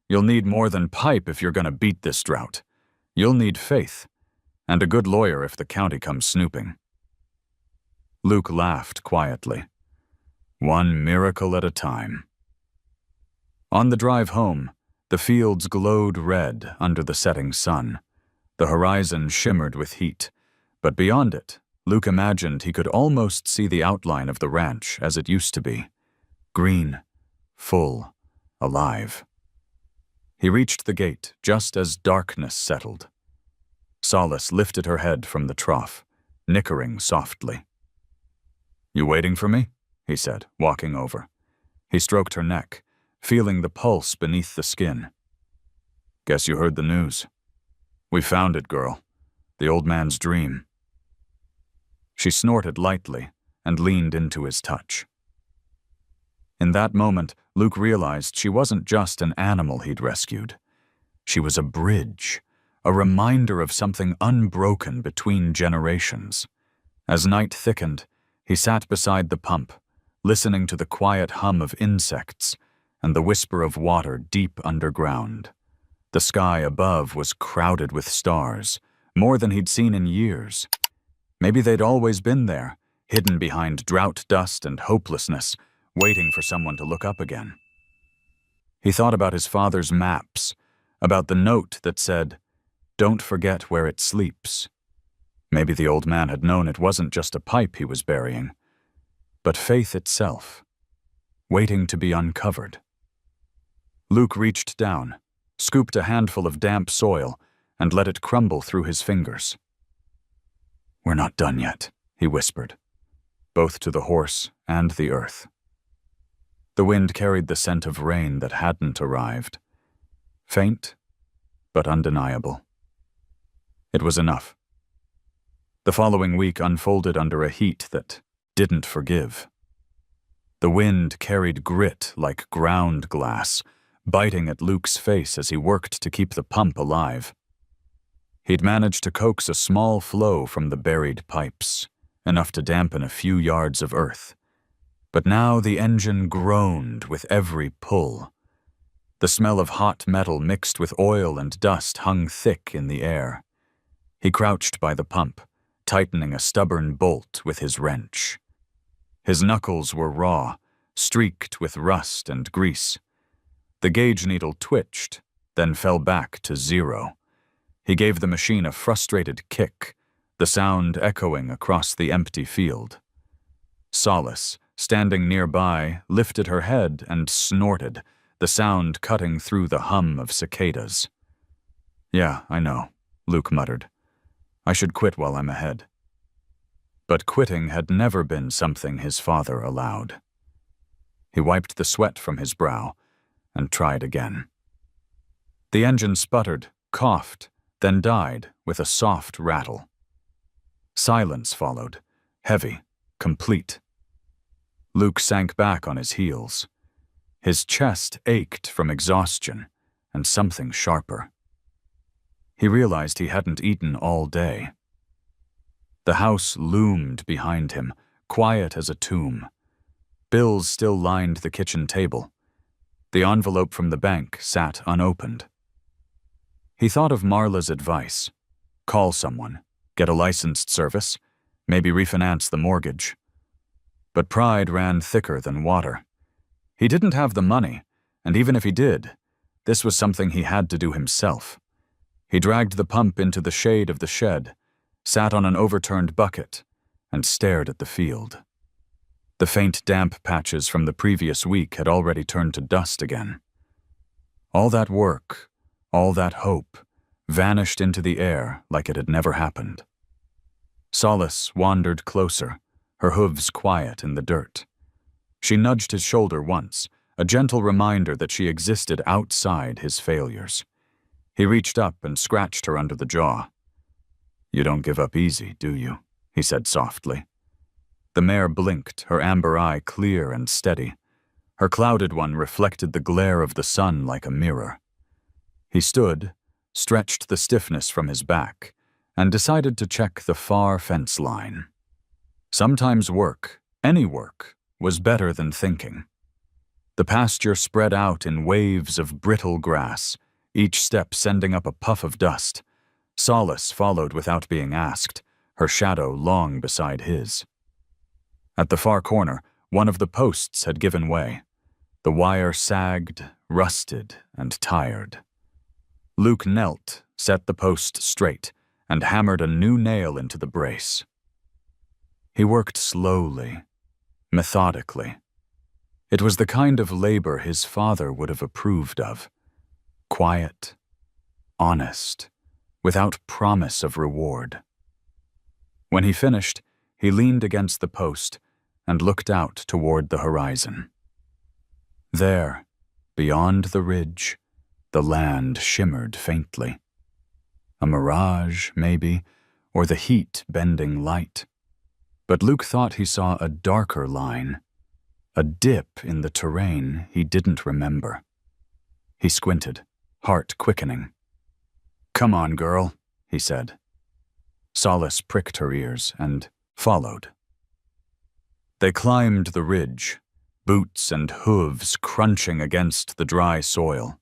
A: You'll need more than pipe if you're going to beat this drought. You'll need faith, and a good lawyer if the county comes snooping." Luke laughed quietly. One miracle at a time. On the drive home, the fields glowed red under the setting sun. The horizon shimmered with heat, but beyond it, Luke imagined he could almost see the outline of the ranch as it used to be. Green, full, alive. He reached the gate just as darkness settled. Solace lifted her head from the trough, nickering softly. "You waiting for me?" he said, walking over. He stroked her neck, feeling the pulse beneath the skin. "Guess you heard the news. We found it, girl. The old man's dream." She snorted lightly and leaned into his touch. In that moment, Luke realized she wasn't just an animal he'd rescued. She was a bridge, a reminder of something unbroken between generations. As night thickened, he sat beside the pump, listening to the quiet hum of insects and the whisper of water deep underground. The sky above was crowded with stars, more than he'd seen in years. Maybe they'd always been there, hidden behind drought dust and hopelessness, waiting for someone to look up again. He thought about his father's maps, about the note that said, "Don't forget where it sleeps." Maybe the old man had known it wasn't just a pipe he was burying, but faith itself, waiting to be uncovered. Luke reached down, scooped a handful of damp soil, and let it crumble through his fingers. "We're not done yet," he whispered, both to the horse and the earth. The wind carried the scent of rain that hadn't arrived. Faint, but undeniable. It was enough. The following week unfolded under a heat that didn't forgive. The wind carried grit like ground glass, biting at Luke's face as he worked to keep the pump alive. He'd managed to coax a small flow from the buried pipes, enough to dampen a few yards of earth. But now the engine groaned with every pull. The smell of hot metal mixed with oil and dust hung thick in the air. He crouched by the pump, tightening a stubborn bolt with his wrench. His knuckles were raw, streaked with rust and grease. The gauge needle twitched, then fell back to 0. He gave the machine a frustrated kick, the sound echoing across the empty field. Solace, standing nearby, lifted her head and snorted, the sound cutting through the hum of cicadas. "Yeah, I know," Luke muttered. "I should quit while I'm ahead." But quitting had never been something his father allowed. He wiped the sweat from his brow and tried again. The engine sputtered, coughed, then died with a soft rattle. Silence followed, heavy, complete. Luke sank back on his heels. His chest ached from exhaustion and something sharper. He realized he hadn't eaten all day. The house loomed behind him, quiet as a tomb. Bills still lined the kitchen table. The envelope from the bank sat unopened. He thought of Marla's advice. Call someone, get a licensed service, maybe refinance the mortgage. But pride ran thicker than water. He didn't have the money, and even if he did, this was something he had to do himself. He dragged the pump into the shade of the shed, sat on an overturned bucket, and stared at the field. The faint damp patches from the previous week had already turned to dust again. All that work, all that hope, vanished into the air like it had never happened. Solace wandered closer, her hooves quiet in the dirt. She nudged his shoulder once, a gentle reminder that she existed outside his failures. He reached up and scratched her under the jaw. "You don't give up easy, do you?" he said softly. The mare blinked, her amber eye clear and steady. Her clouded one reflected the glare of the sun like a mirror. He stood, stretched the stiffness from his back, and decided to check the far fence line. Sometimes work, any work, was better than thinking. The pasture spread out in waves of brittle grass, each step sending up a puff of dust. Solace followed without being asked, her shadow long beside his. At the far corner, one of the posts had given way. The wire sagged, rusted, and tired. Luke knelt, set the post straight, and hammered a new nail into the brace. He worked slowly, methodically. It was the kind of labor his father would have approved of. Quiet, honest, without promise of reward. When he finished, he leaned against the post and looked out toward the horizon. There, beyond the ridge, the land shimmered faintly. A mirage, maybe, or the heat bending light. But Luke thought he saw a darker line, a dip in the terrain he didn't remember. He squinted, heart quickening. "Come on, girl," he said. Solace pricked her ears and followed. They climbed the ridge, boots and hooves crunching against the dry soil.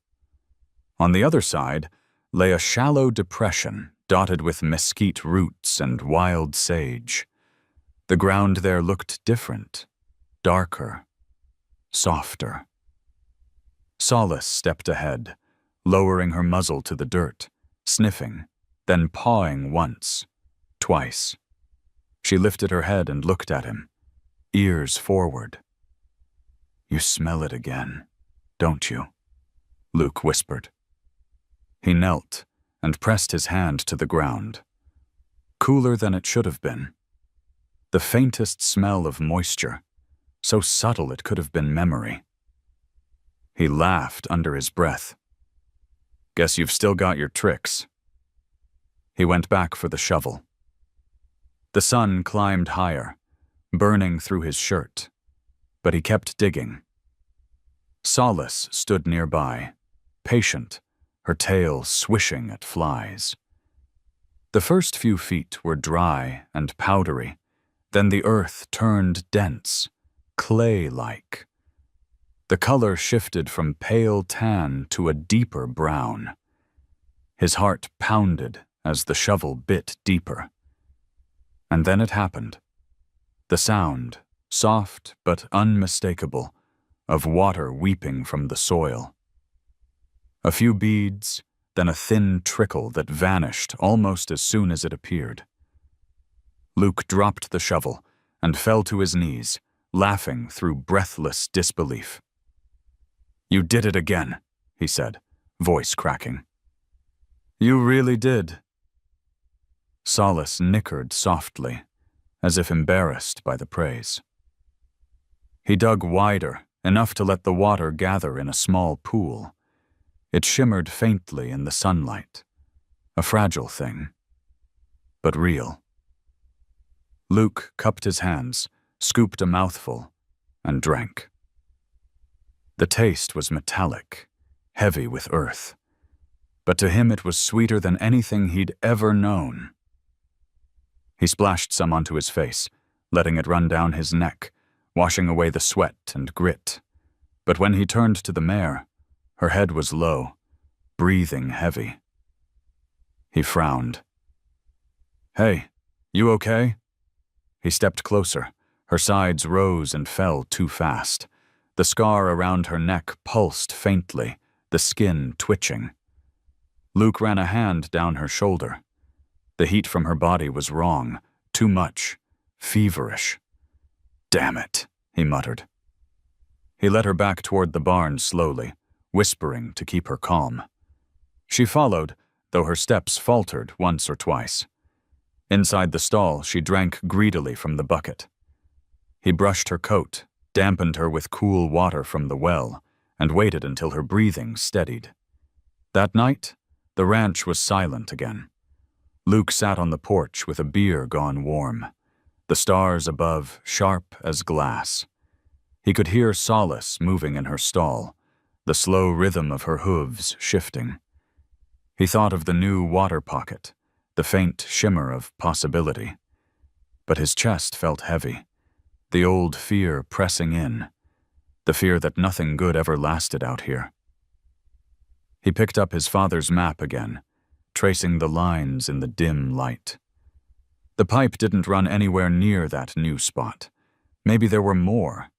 A: On the other side lay a shallow depression dotted with mesquite roots and wild sage. The ground there looked different, darker, softer. Solace stepped ahead, lowering her muzzle to the dirt, sniffing, then pawing once, twice. She lifted her head and looked at him, ears forward. "You smell it again, don't you?" Luke whispered. He knelt and pressed his hand to the ground. Cooler than it should have been. The faintest smell of moisture, so subtle it could have been memory. He laughed under his breath. "Guess you've still got your tricks." He went back for the shovel. The sun climbed higher, burning through his shirt, but he kept digging. Solace stood nearby, patient, her tail swishing at flies. The first few feet were dry and powdery, then the earth turned dense, clay-like. The color shifted from pale tan to a deeper brown. His heart pounded as the shovel bit deeper. And then it happened. The sound, soft but unmistakable, of water weeping from the soil. A few beads, then a thin trickle that vanished almost as soon as it appeared. Luke dropped the shovel and fell to his knees, laughing through breathless disbelief. "You did it again," he said, voice cracking. "You really did." Solace nickered softly, as if embarrassed by the praise. He dug wider, enough to let the water gather in a small pool. It shimmered faintly in the sunlight, a fragile thing, but real. Luke cupped his hands, scooped a mouthful, and drank. The taste was metallic, heavy with earth, but to him it was sweeter than anything he'd ever known. He splashed some onto his face, letting it run down his neck, washing away the sweat and grit. But when he turned to the mare, her head was low, breathing heavy. He frowned. "Hey, you okay?" He stepped closer. Her sides rose and fell too fast. The scar around her neck pulsed faintly, the skin twitching. Luke ran a hand down her shoulder. The heat from her body was wrong, too much, feverish. "Damn it," he muttered. He led her back toward the barn slowly, whispering to keep her calm. She followed, though her steps faltered once or twice. Inside the stall, she drank greedily from the bucket. He brushed her coat, dampened her with cool water from the well, and waited until her breathing steadied. That night, the ranch was silent again. Luke sat on the porch with a beer gone warm, the stars above sharp as glass. He could hear Solace moving in her stall, the slow rhythm of her hooves shifting. He thought of the new water pocket, the faint shimmer of possibility. But his chest felt heavy, the old fear pressing in, the fear that nothing good ever lasted out here. He picked up his father's map again, tracing the lines in the dim light. The pipe didn't run anywhere near that new spot. Maybe there were more.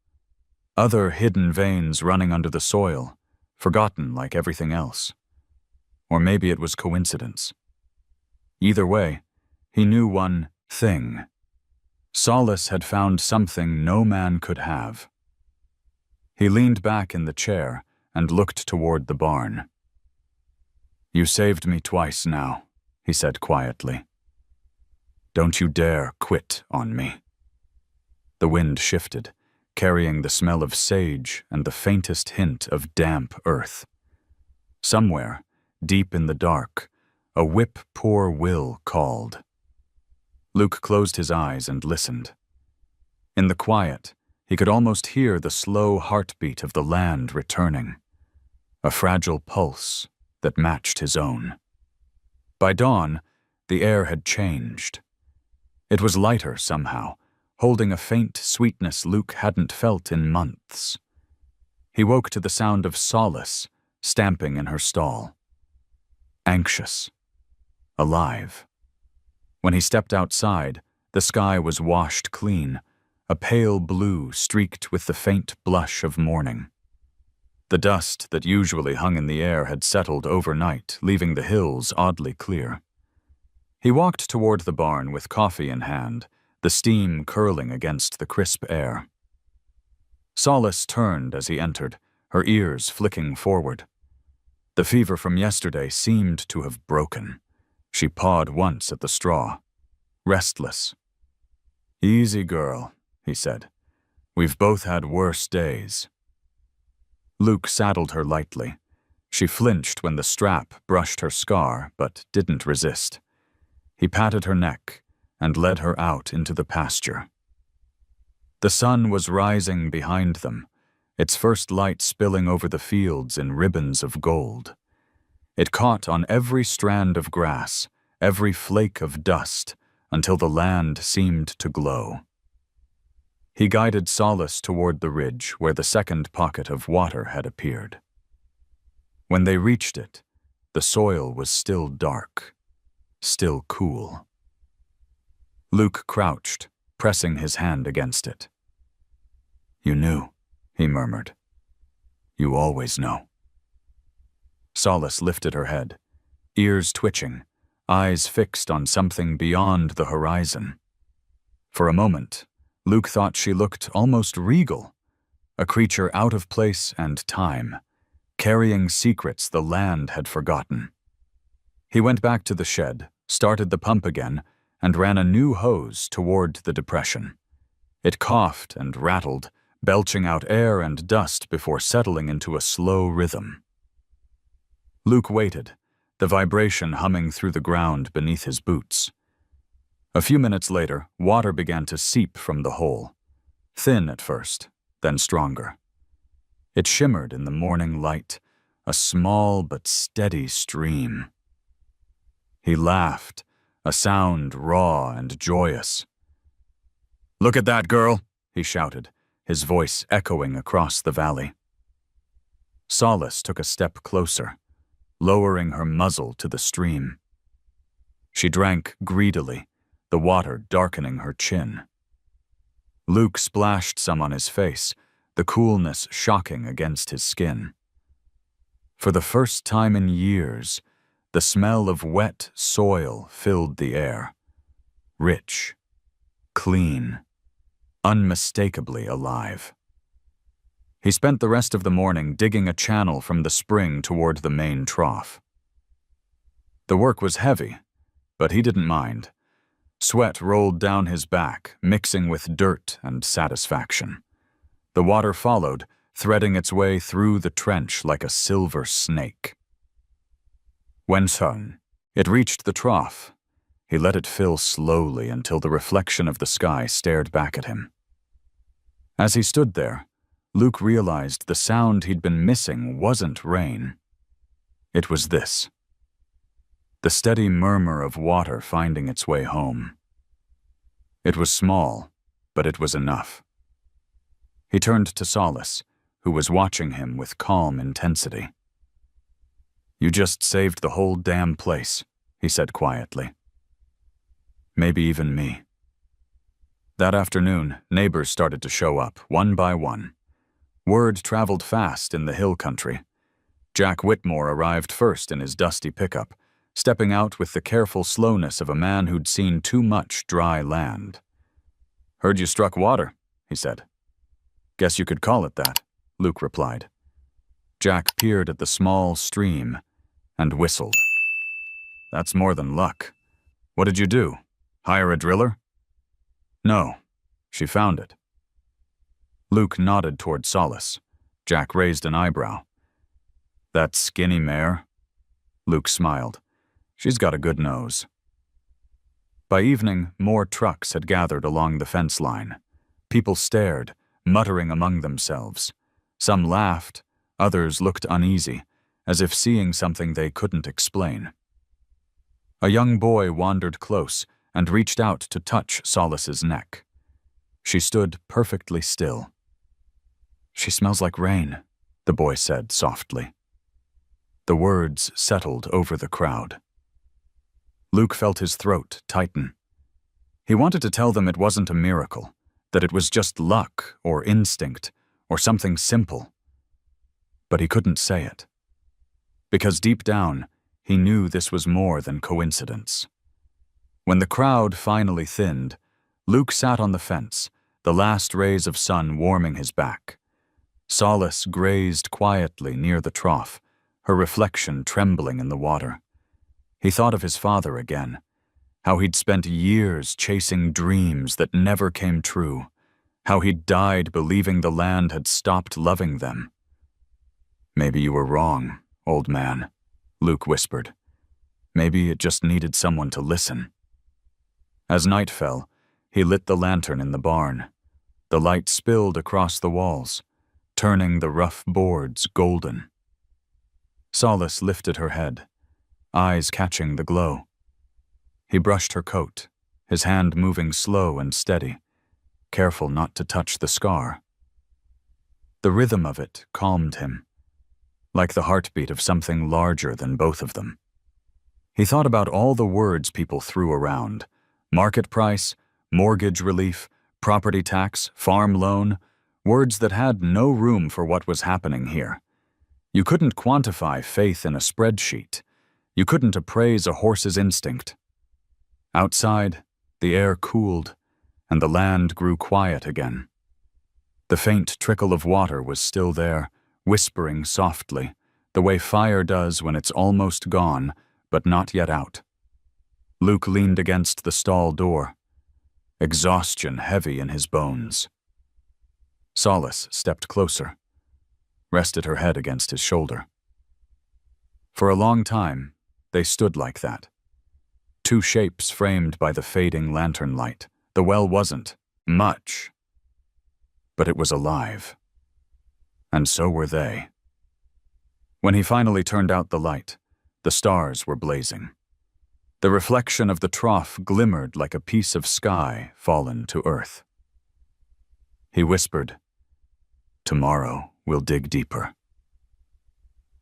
A: Other hidden veins running under the soil, forgotten like everything else. Or maybe it was coincidence. Either way, he knew one thing. Solace had found something no man could have. He leaned back in the chair and looked toward the barn. "You saved me twice now," he said quietly. "Don't you dare quit on me." The wind shifted, carrying the smell of sage and the faintest hint of damp earth. Somewhere, deep in the dark, a whip poor will called. Luke closed his eyes and listened. In the quiet, he could almost hear the slow heartbeat of the land returning, a fragile pulse that matched his own. By dawn, the air had changed. It was lighter somehow, holding a faint sweetness Luke hadn't felt in months. He woke to the sound of Solace stamping in her stall. Anxious. Alive. When he stepped outside, the sky was washed clean, a pale blue streaked with the faint blush of morning. The dust that usually hung in the air had settled overnight, leaving the hills oddly clear. He walked toward the barn with coffee in hand, the steam curling against the crisp air. Solace turned as he entered, her ears flicking forward. The fever from yesterday seemed to have broken. She pawed once at the straw. Restless. "Easy, girl," he said. "We've both had worse days." Luke saddled her lightly. She flinched when the strap brushed her scar, but didn't resist. He patted her neck and led her out into the pasture. The sun was rising behind them, its first light spilling over the fields in ribbons of gold. It caught on every strand of grass, every flake of dust, until the land seemed to glow. He guided Solace toward the ridge where the second pocket of water had appeared. When they reached it, the soil was still dark, still cool. Luke crouched, pressing his hand against it. "You knew," he murmured. "You always know." Solace lifted her head, ears twitching, eyes fixed on something beyond the horizon. For a moment, Luke thought she looked almost regal, a creature out of place and time, carrying secrets the land had forgotten. He went back to the shed, started the pump again, and ran a new hose toward the depression. It coughed and rattled, belching out air and dust before settling into a slow rhythm. Luke waited, the vibration humming through the ground beneath his boots. A few minutes later, water began to seep from the hole, thin at first, then stronger. It shimmered in the morning light, a small but steady stream. He laughed, a sound raw and joyous. "Look at that, girl," he shouted, his voice echoing across the valley. Solace took a step closer, lowering her muzzle to the stream. She drank greedily, the water darkening her chin. Luke splashed some on his face, the coolness shocking against his skin. For the first time in years, the smell of wet soil filled the air. Rich, clean, unmistakably alive. He spent the rest of the morning digging a channel from the spring toward the main trough. The work was heavy, but he didn't mind. Sweat rolled down his back, mixing with dirt and satisfaction. The water followed, threading its way through the trench like a silver snake. When it reached the trough, he let it fill slowly until the reflection of the sky stared back at him. As he stood there, Luke realized the sound he'd been missing wasn't rain. It was this. The steady murmur of water finding its way home. It was small, but it was enough. He turned to Solace, who was watching him with calm intensity. "You just saved the whole damn place," he said quietly. "Maybe even me." That afternoon, neighbors started to show up, one by one. Word traveled fast in the hill country. Jack Whitmore arrived first in his dusty pickup, stepping out with the careful slowness of a man who'd seen too much dry land. "Heard you struck water," he said. "Guess you could call it that," Luke replied. Jack peered at the small stream and whistled. "That's more than luck. What did you do? Hire a driller?" "No, she found it." Luke nodded toward Solace. Jack raised an eyebrow. "That skinny mare?" Luke smiled. "She's got a good nose." By evening, more trucks had gathered along the fence line. People stared, muttering among themselves. Some laughed, others looked uneasy, as if seeing something they couldn't explain. A young boy wandered close and reached out to touch Solace's neck. She stood perfectly still. "She smells like rain," the boy said softly. The words settled over the crowd. Luke felt his throat tighten. He wanted to tell them it wasn't a miracle, that it was just luck or instinct or something simple. But he couldn't say it. Because deep down, he knew this was more than coincidence. When the crowd finally thinned, Luke sat on the fence, the last rays of sun warming his back. Solace grazed quietly near the trough, her reflection trembling in the water. He thought of his father again, how he'd spent years chasing dreams that never came true, how he'd died believing the land had stopped loving them. "Maybe you were wrong, old man," Luke whispered. "Maybe it just needed someone to listen." As night fell, he lit the lantern in the barn. The light spilled across the walls, turning the rough boards golden. Solace lifted her head, eyes catching the glow. He brushed her coat, his hand moving slow and steady, careful not to touch the scar. The rhythm of it calmed him, like the heartbeat of something larger than both of them. He thought about all the words people threw around: market price, mortgage relief, property tax, farm loan, words that had no room for what was happening here. You couldn't quantify faith in a spreadsheet. You couldn't appraise a horse's instinct. Outside, the air cooled, and the land grew quiet again. The faint trickle of water was still there, whispering softly, the way fire does when it's almost gone, but not yet out. Luke leaned against the stall door, exhaustion heavy in his bones. Solace stepped closer, rested her head against his shoulder. For a long time, they stood like that. Two shapes framed by the fading lantern light. The well wasn't much, but it was alive. And so were they. When he finally turned out the light, the stars were blazing. The reflection of the trough glimmered like a piece of sky fallen to earth. He whispered, "Tomorrow we'll dig deeper."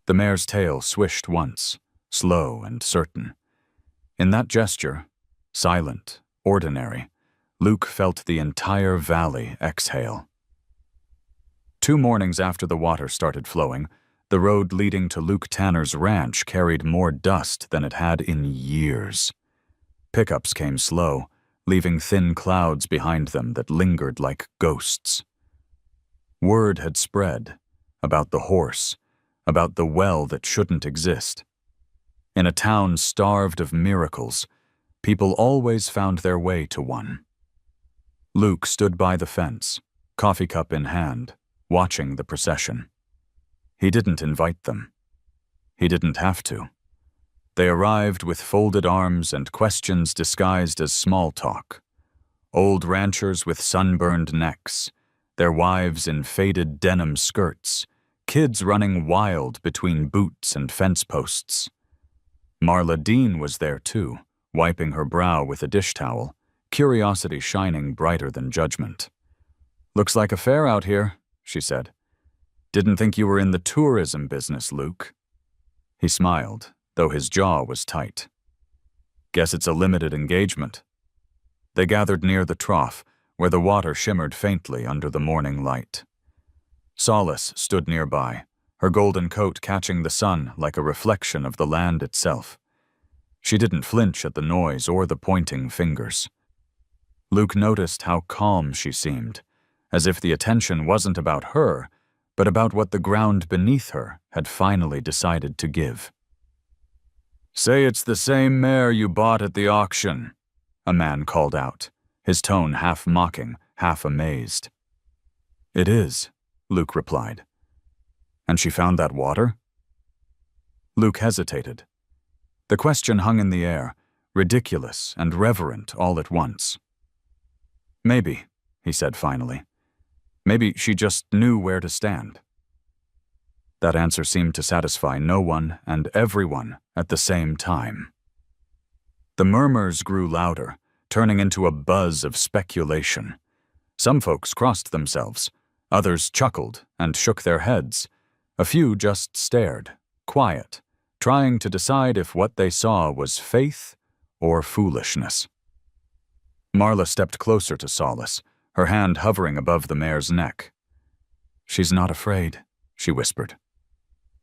A: The mare's tail swished once, slow and certain. In that gesture, silent, ordinary, Luke felt the entire valley exhale. 2 mornings after the water started flowing, the road leading to Luke Tanner's ranch carried more dust than it had in years. Pickups came slow, leaving thin clouds behind them that lingered like ghosts. Word had spread about the horse, about the well that shouldn't exist. In a town starved of miracles, people always found their way to one. Luke stood by the fence, coffee cup in hand, watching the procession. He didn't invite them. He didn't have to. They arrived with folded arms and questions disguised as small talk. Old ranchers with sunburned necks, their wives in faded denim skirts, kids running wild between boots and fence posts. Marla Dean was there too, wiping her brow with a dish towel, curiosity shining brighter than judgment. "Looks like a fair out here," she said. "Didn't think you were in the tourism business, Luke." He smiled, though his jaw was tight. "Guess it's a limited engagement." They gathered near the trough, where the water shimmered faintly under the morning light. Solace stood nearby, her golden coat catching the sun like a reflection of the land itself. She didn't flinch at the noise or the pointing fingers. Luke noticed how calm she seemed, as if the attention wasn't about her, but about what the ground beneath her had finally decided to give. "Say it's the same mare you bought at the auction," a man called out, his tone half mocking, half amazed. "It is," Luke replied. "And she found that water?" Luke hesitated. The question hung in the air, ridiculous and reverent all at once. "Maybe," he said finally. "Maybe she just knew where to stand." That answer seemed to satisfy no one and everyone at the same time. The murmurs grew louder, turning into a buzz of speculation. Some folks crossed themselves, others chuckled and shook their heads. A few just stared, quiet, trying to decide if what they saw was faith or foolishness. Marla stepped closer to Solace, her hand hovering above the mare's neck. "She's not afraid," she whispered.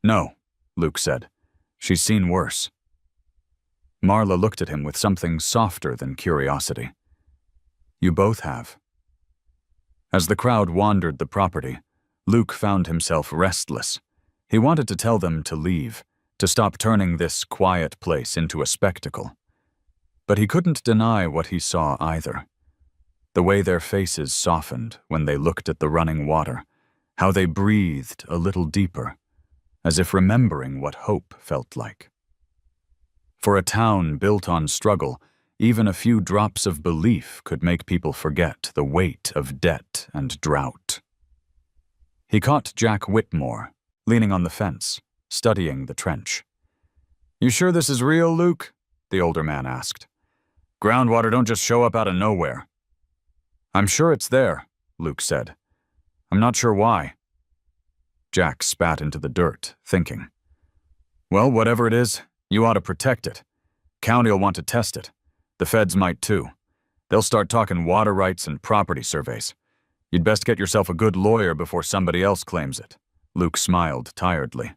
A: "No," Luke said. "She's seen worse." Marla looked at him with something softer than curiosity. "You both have." As the crowd wandered the property, Luke found himself restless. He wanted to tell them to leave, to stop turning this quiet place into a spectacle. But he couldn't deny what he saw either. The way their faces softened when they looked at the running water, how they breathed a little deeper, as if remembering what hope felt like. For a town built on struggle, even a few drops of belief could make people forget the weight of debt and drought. He caught Jack Whitmore, leaning on the fence, studying the trench. "You sure this is real, Luke?" the older man asked. "Groundwater don't just show up out of nowhere." "I'm sure it's there," Luke said. "I'm not sure why." Jack spat into the dirt, thinking. "Well, whatever it is, you ought to protect it. County'll want to test it. The feds might too. They'll start talking water rights and property surveys. You'd best get yourself a good lawyer before somebody else claims it." Luke smiled tiredly.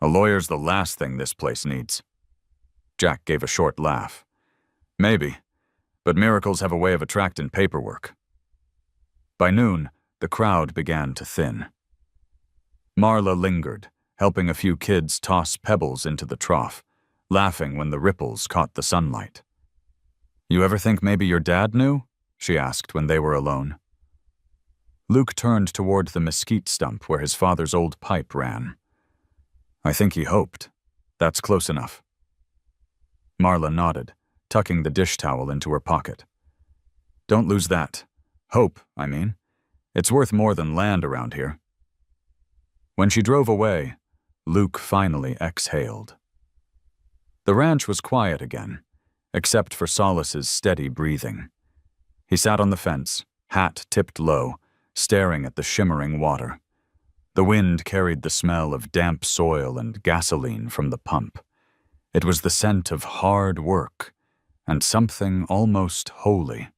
A: "A lawyer's the last thing this place needs." Jack gave a short laugh. "Maybe, but miracles have a way of attracting paperwork." By noon, the crowd began to thin. Marla lingered, helping a few kids toss pebbles into the trough, laughing when the ripples caught the sunlight. "You ever think maybe your dad knew?" she asked when they were alone. Luke turned toward the mesquite stump where his father's old pipe ran. "I think he hoped. That's close enough." Marla nodded, tucking the dish towel into her pocket. "Don't lose that. Hope, I mean. It's worth more than land around here." When she drove away, Luke finally exhaled. The ranch was quiet again, except for Solace's steady breathing. He sat on the fence, hat tipped low, staring at the shimmering water. The wind carried the smell of damp soil and gasoline from the pump. It was the scent of hard work and something almost holy.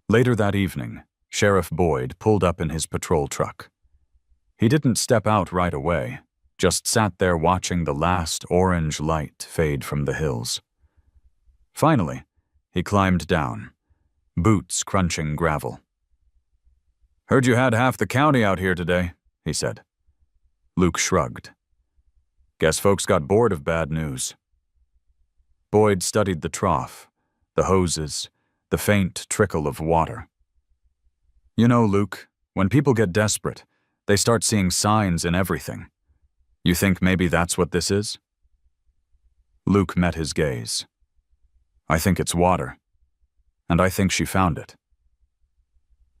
A: Later that evening, Sheriff Boyd pulled up in his patrol truck. He didn't step out right away, just sat there watching the last orange light fade from the hills. Finally, he climbed down, boots crunching gravel. "Heard you had half the county out here today," he said. Luke shrugged. "Guess folks got bored of bad news." Boyd studied the trough, the hoses, the faint trickle of water. "You know, Luke, when people get desperate, they start seeing signs in everything. You think maybe that's what this is?" Luke met his gaze. "I think it's water, and I think she found it."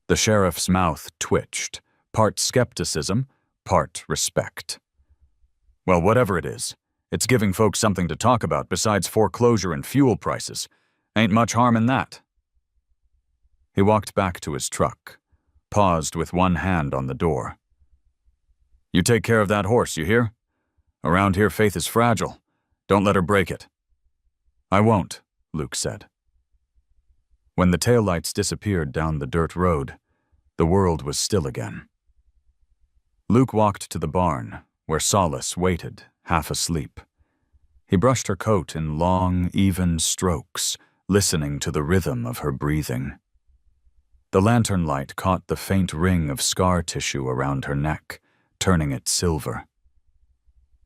A: The sheriff's mouth twitched, part skepticism, part respect. "Well, whatever it is, it's giving folks something to talk about besides foreclosure and fuel prices. Ain't much harm in that." He walked back to his truck, paused with one hand on the door. "You take care of that horse, you hear? Around here, Faith is fragile. Don't let her break it." "I won't," Luke said. When the taillights disappeared down the dirt road, the world was still again. Luke walked to the barn, where Solace waited, half asleep. He brushed her coat in long, even strokes, listening to the rhythm of her breathing. The lantern light caught the faint ring of scar tissue around her neck, turning it silver.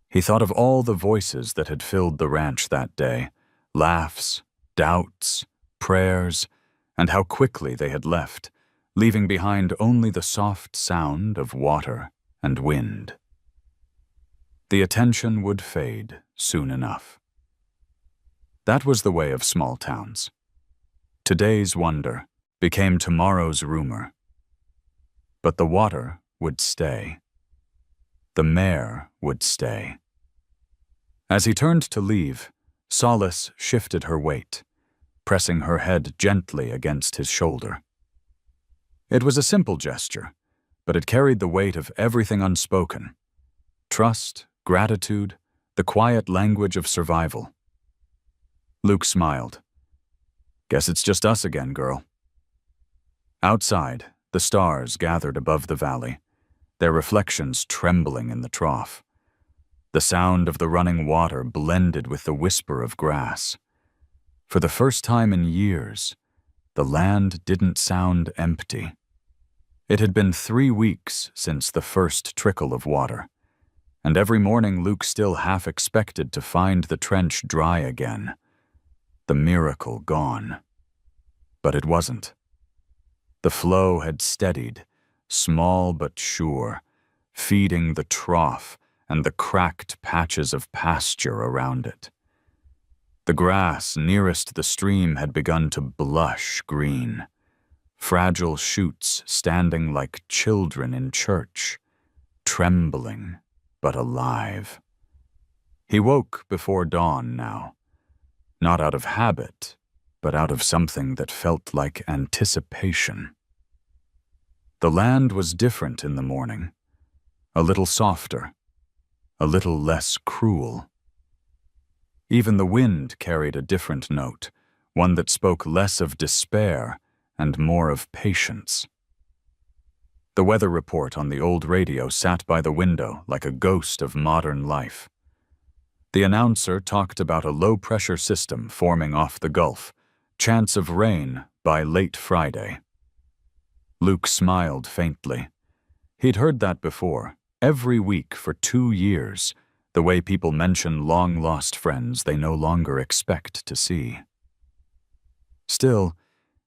A: He thought of all the voices that had filled the ranch that day, laughs, doubts, prayers, and how quickly they had left, leaving behind only the soft sound of water and wind. The attention would fade soon enough. That was the way of small towns. Today's wonder became tomorrow's rumor. But the water would stay. The mare would stay. As he turned to leave, Solace shifted her weight, pressing her head gently against his shoulder. It was a simple gesture, but it carried the weight of everything unspoken. Trust, gratitude, the quiet language of survival. Luke smiled. "Guess it's just us again, girl." Outside, the stars gathered above the valley, their reflections trembling in the trough. The sound of the running water blended with the whisper of grass. For the first time in years, the land didn't sound empty. It had been 3 weeks since the first trickle of water, and every morning Luke still half expected to find the trench dry again, the miracle gone. But it wasn't. The flow had steadied, small but sure, feeding the trough and the cracked patches of pasture around it. The grass nearest the stream had begun to blush green, fragile shoots standing like children in church, trembling but alive. He woke before dawn now, not out of habit, but out of something that felt like anticipation. The land was different in the morning, a little softer, a little less cruel. Even the wind carried a different note, one that spoke less of despair and more of patience. The weather report on the old radio sat by the window like a ghost of modern life. The announcer talked about a low-pressure system forming off the Gulf, chance of rain by late Friday. Luke smiled faintly. He'd heard that before, every week for 2 years, the way people mention long-lost friends they no longer expect to see. Still,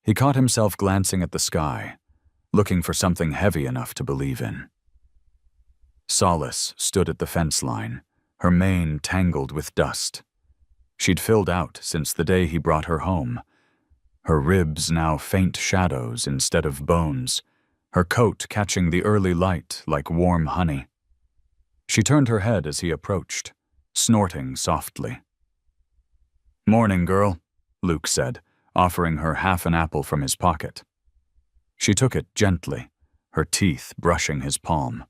A: he caught himself glancing at the sky, looking for something heavy enough to believe in. Solace stood at the fence line, her mane tangled with dust. She'd filled out since the day he brought her home, her ribs now faint shadows instead of bones, her coat catching the early light like warm honey. She turned her head as he approached, snorting softly. "Morning, girl," Luke said, offering her half an apple from his pocket. She took it gently, her teeth brushing his palm.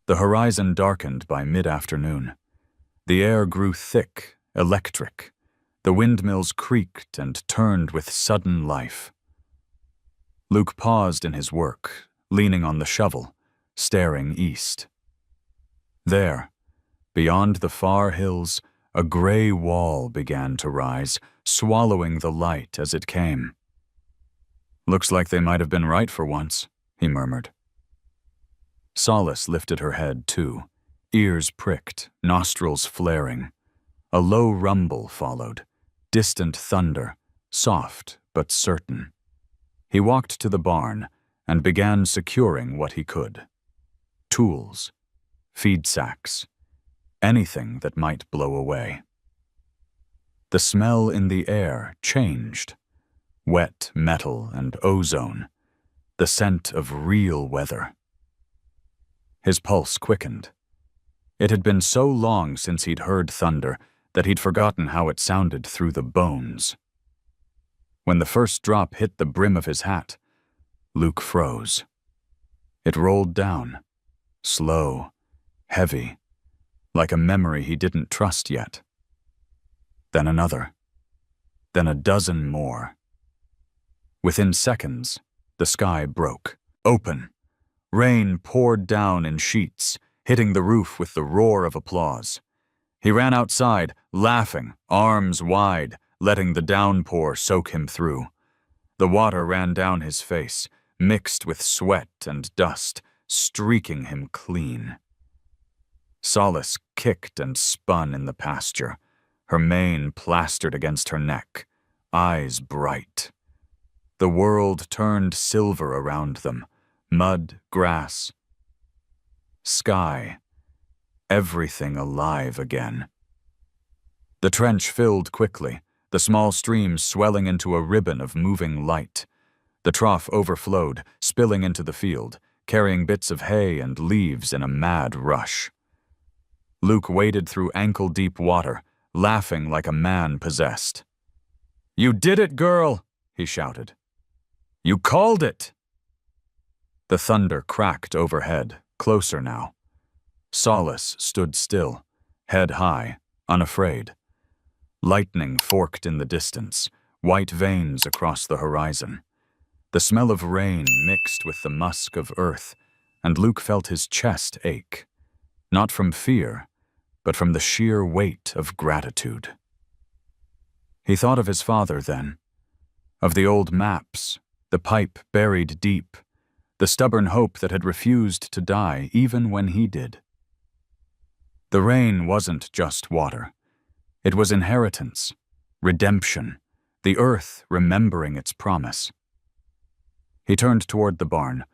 A: The horizon darkened by mid-afternoon. The air grew thick, electric. The windmills creaked and turned with sudden life. Luke paused in his work, leaning on the shovel, staring east. There, beyond the far hills, a gray wall began to rise, swallowing the light as it came. "Looks like they might have been right for once," he murmured. Solace lifted her head, too, ears pricked, nostrils flaring. A low rumble followed, distant thunder, soft but certain. He walked to the barn and began securing what he could. Tools, feed sacks, anything that might blow away. The smell in the air changed. Wet metal and ozone, the scent of real weather. His pulse quickened. It had been so long since he'd heard thunder that he'd forgotten how it sounded through the bones. When the first drop hit the brim of his hat, Luke froze. It rolled down, slow, heavy, like a memory he didn't trust yet. Then another, then a dozen more. Within seconds, the sky broke, open. Rain poured down in sheets, hitting the roof with the roar of applause. He ran outside, laughing, arms wide, letting the downpour soak him through. The water ran down his face, mixed with sweat and dust, streaking him clean. Solace kicked and spun in the pasture, her mane plastered against her neck, eyes bright. The world turned silver around them, mud, grass, sky, everything alive again. The trench filled quickly, the small stream swelling into a ribbon of moving light. The trough overflowed, spilling into the field, carrying bits of hay and leaves in a mad rush. Luke waded through ankle-deep water, laughing like a man possessed. "You did it, girl!" he shouted. "You called it!" The thunder cracked overhead, closer now. Solace stood still, head high, unafraid. Lightning forked in the distance, white veins across the horizon. The smell of rain mixed with the musk of earth, and Luke felt his chest ache, not from fear, but from the sheer weight of gratitude. He thought of his father then, of the old maps, the pipe buried deep, the stubborn hope that had refused to die even when he did. The rain wasn't just water. It was inheritance, redemption, the earth remembering its promise. He turned toward the barn,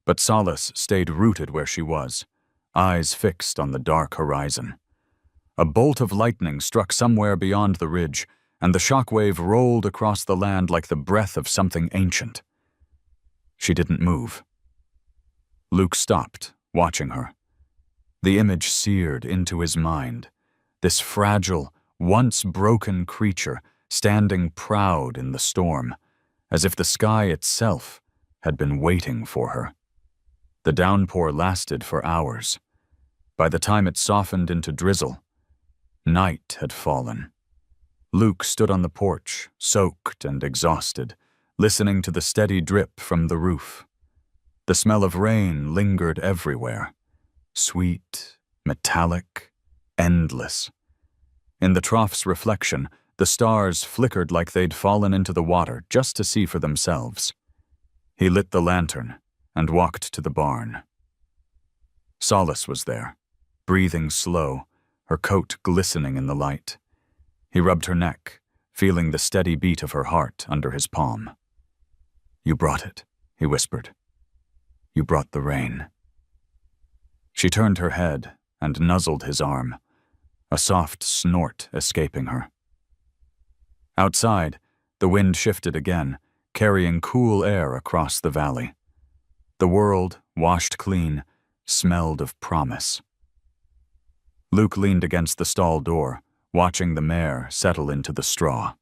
A: but Solace stayed rooted where she was, eyes fixed on the dark horizon. A bolt of lightning struck somewhere beyond the ridge, and the shockwave rolled across the land like the breath of something ancient. She didn't move. Luke stopped, watching her. The image seared into his mind, this fragile, once broken creature standing proud in the storm, as if the sky itself had been waiting for her. The downpour lasted for hours. By the time it softened into drizzle, night had fallen. Luke stood on the porch, soaked and exhausted, listening to the steady drip from the roof. The smell of rain lingered everywhere, sweet, metallic, endless. In the trough's reflection, the stars flickered like they'd fallen into the water just to see for themselves. He lit the lantern and walked to the barn. Solace was there, breathing slow, her coat glistening in the light. He rubbed her neck, feeling the steady beat of her heart under his palm. "You brought it," he whispered. "You brought the rain." She turned her head and nuzzled his arm, a soft snort escaping her. Outside, the wind shifted again, carrying cool air across the valley. The world, washed clean, smelled of promise. Luke leaned against the stall door, watching the mare settle into the straw.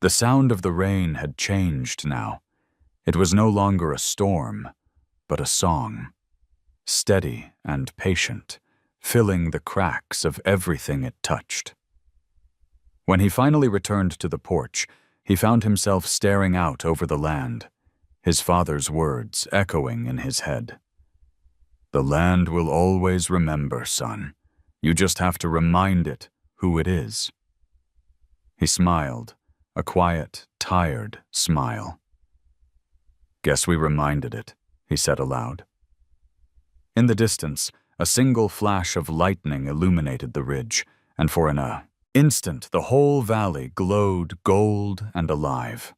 A: The sound of the rain had changed now. It was no longer a storm, but a song, steady and patient, filling the cracks of everything it touched. When he finally returned to the porch, he found himself staring out over the land, his father's words echoing in his head. "The land will always remember, son. You just have to remind it who it is." He smiled, a quiet, tired smile. "Guess we reminded it," he said aloud. In the distance, a single flash of lightning illuminated the ridge, and for an instant the whole valley glowed gold and alive.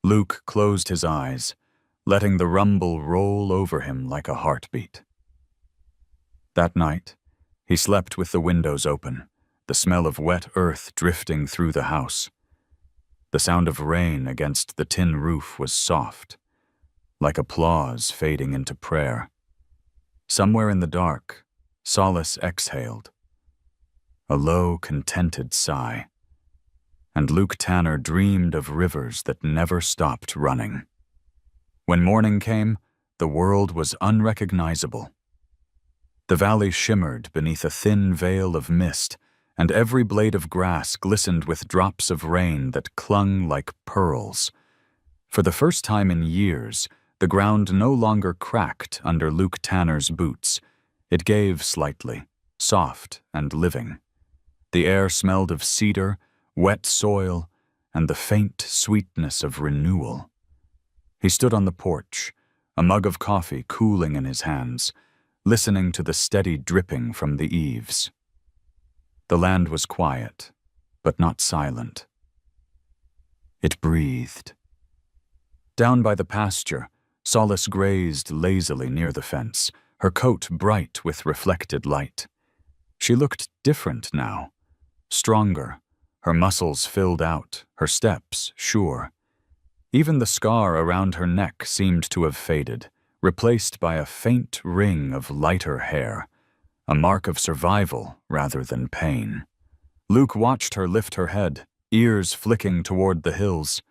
A: Luke closed his eyes, letting the rumble roll over him like a heartbeat. That night, he slept with the windows open, the smell of wet earth drifting through the house. The sound of rain against the tin roof was soft, like applause fading into prayer. Somewhere in the dark, Solace exhaled, a low, contented sigh, and Luke Tanner dreamed of rivers that never stopped running. When morning came, the world was unrecognizable. The valley shimmered beneath a thin veil of mist, and every blade of grass glistened with drops of rain that clung like pearls. For the first time in years, the ground no longer cracked under Luke Tanner's boots. It gave slightly, soft and living. The air smelled of cedar, wet soil, and the faint sweetness of renewal. He stood on the porch, a mug of coffee cooling in his hands, listening to the steady dripping from the eaves. The land was quiet, but not silent. It breathed. Down by the pasture, Solace grazed lazily near the fence, her coat bright with reflected light. She looked different now, stronger, her muscles filled out, her steps sure. Even the scar around her neck seemed to have faded, replaced by a faint ring of lighter hair, a mark of survival rather than pain. Luke watched her lift her head, ears flicking toward the hills.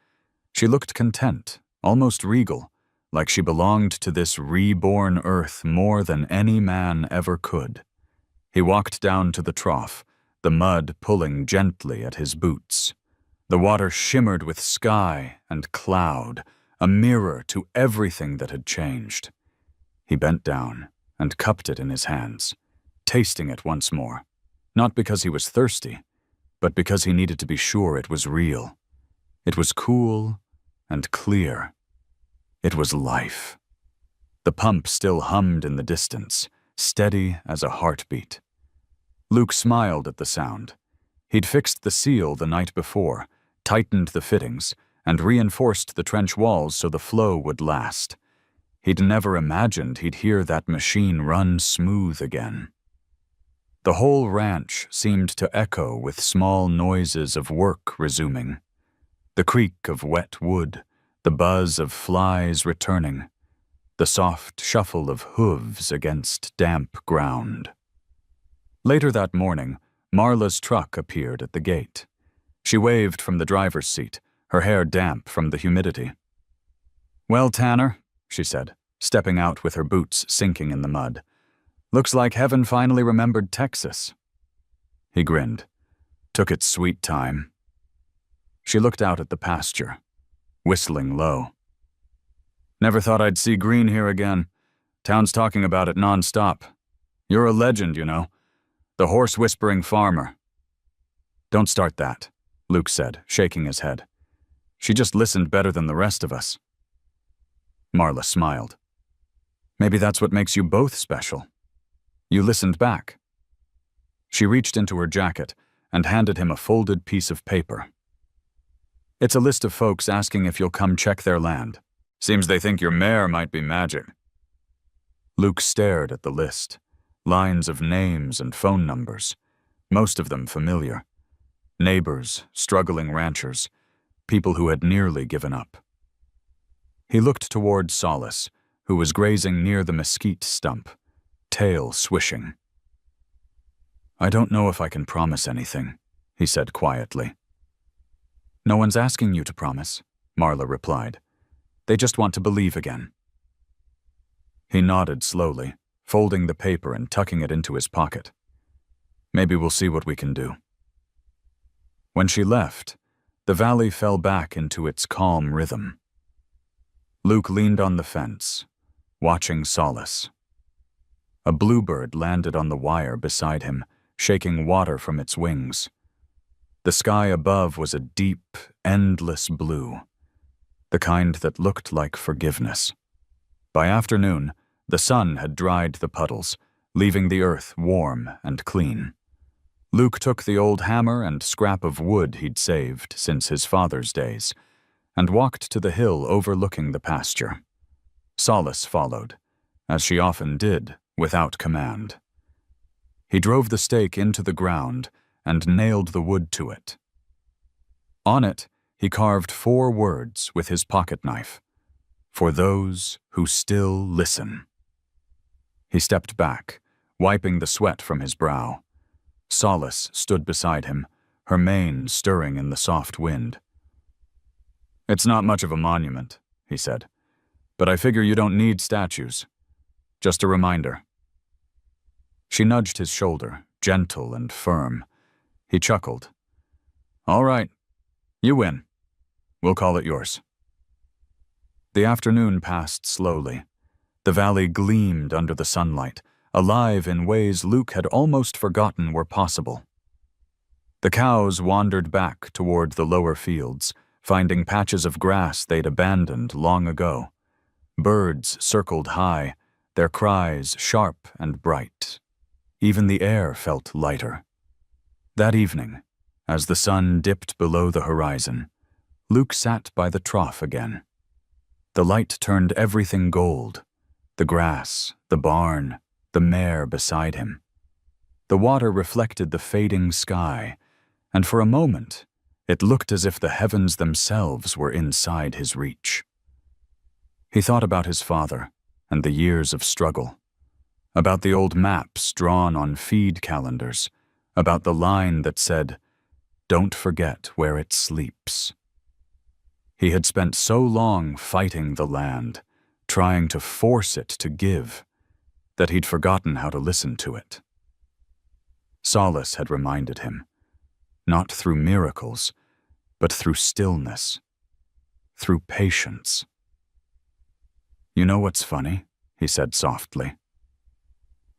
A: She looked content, almost regal, like she belonged to this reborn earth more than any man ever could. He walked down to the trough, the mud pulling gently at his boots. The water shimmered with sky and cloud, a mirror to everything that had changed. He bent down and cupped it in his hands, tasting it once more, not because he was thirsty, but because he needed to be sure it was real. It was cool and clear. It was life. The pump still hummed in the distance, steady as a heartbeat. Luke smiled at the sound. He'd fixed the seal the night before, tightened the fittings, and reinforced the trench walls so the flow would last. He'd never imagined he'd hear that machine run smooth again. The whole ranch seemed to echo with small noises of work resuming. The creak of wet wood, the buzz of flies returning, the soft shuffle of hooves against damp ground. Later that morning, Marla's truck appeared at the gate. She waved from the driver's seat, her hair damp from the humidity. "Well, Tanner," she said, stepping out with her boots sinking in the mud. "Looks like heaven finally remembered Texas." He grinned. "Took its sweet time." She looked out at the pasture, whistling low. "Never thought I'd see green here again. Town's talking about it non-stop. You're a legend, you know. The horse-whispering farmer." "Don't start that," Luke said, shaking his head. "She just listened better than the rest of us." Marla smiled. "Maybe that's what makes you both special. You listened back." She reached into her jacket and handed him a folded piece of paper. "It's a list of folks asking if you'll come check their land. Seems they think your mare might be magic." Luke stared at the list, lines of names and phone numbers, most of them familiar. Neighbors, struggling ranchers, people who had nearly given up. He looked toward Solace, who was grazing near the mesquite stump, tail swishing. "I don't know if I can promise anything," he said quietly. "No one's asking you to promise," Marla replied. "They just want to believe again." He nodded slowly, folding the paper and tucking it into his pocket. "Maybe we'll see what we can do." When she left, the valley fell back into its calm rhythm. Luke leaned on the fence, watching Solace. A bluebird landed on the wire beside him, shaking water from its wings. The sky above was a deep, endless blue, the kind that looked like forgiveness. By afternoon, the sun had dried the puddles, leaving the earth warm and clean. Luke took the old hammer and scrap of wood he'd saved since his father's days and walked to the hill overlooking the pasture. Solace followed, as she often did, without command. He drove the stake into the ground and nailed the wood to it. On it, he carved 4 words with his pocket knife: "For those who still listen." He stepped back, wiping the sweat from his brow. Solace stood beside him, her mane stirring in the soft wind. "It's not much of a monument," he said, "but I figure you don't need statues. Just a reminder." She nudged his shoulder, gentle and firm. He chuckled. "All right, you win. We'll call it yours." The afternoon passed slowly. The valley gleamed under the sunlight, alive in ways Luke had almost forgotten were possible. The cows wandered back toward the lower fields, finding patches of grass they'd abandoned long ago. Birds circled high, their cries sharp and bright. Even the air felt lighter. That evening, as the sun dipped below the horizon, Luke sat by the trough again. The light turned everything gold: the grass, the barn, the mare beside him. The water reflected the fading sky, and for a moment it looked as if the heavens themselves were inside his reach. He thought about his father and the years of struggle, about the old maps drawn on feed calendars, about the line that said, "Don't forget where it sleeps." He had spent so long fighting the land, trying to force it to give, that he'd forgotten how to listen to it. Solace had reminded him, not through miracles, but through stillness, through patience. "You know what's funny?" he said softly.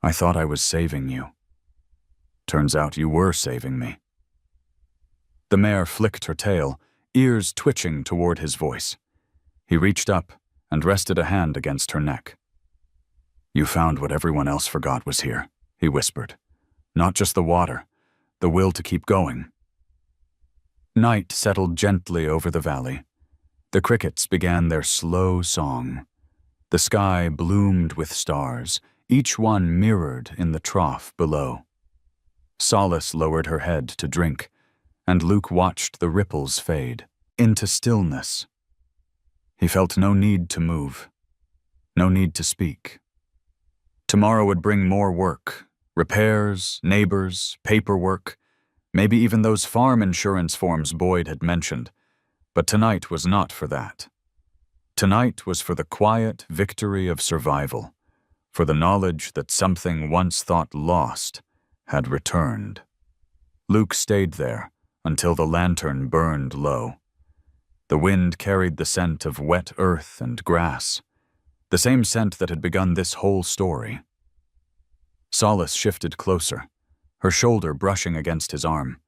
A: "I thought I was saving you. Turns out you were saving me." The mare flicked her tail, ears twitching toward his voice. He reached up and rested a hand against her neck. "You found what everyone else forgot was here," he whispered. "Not just the water, the will to keep going." Night settled gently over the valley. The crickets began their slow song. The sky bloomed with stars, each one mirrored in the trough below. Solace lowered her head to drink, and Luke watched the ripples fade into stillness. He felt no need to move, no need to speak. Tomorrow would bring more work, repairs, neighbors, paperwork, maybe even those farm insurance forms Boyd had mentioned. But tonight was not for that. Tonight was for the quiet victory of survival, for the knowledge that something once thought lost had returned. Luke stayed there until the lantern burned low. The wind carried the scent of wet earth and grass, the same scent that had begun this whole story. Solace shifted closer, her shoulder brushing against his arm.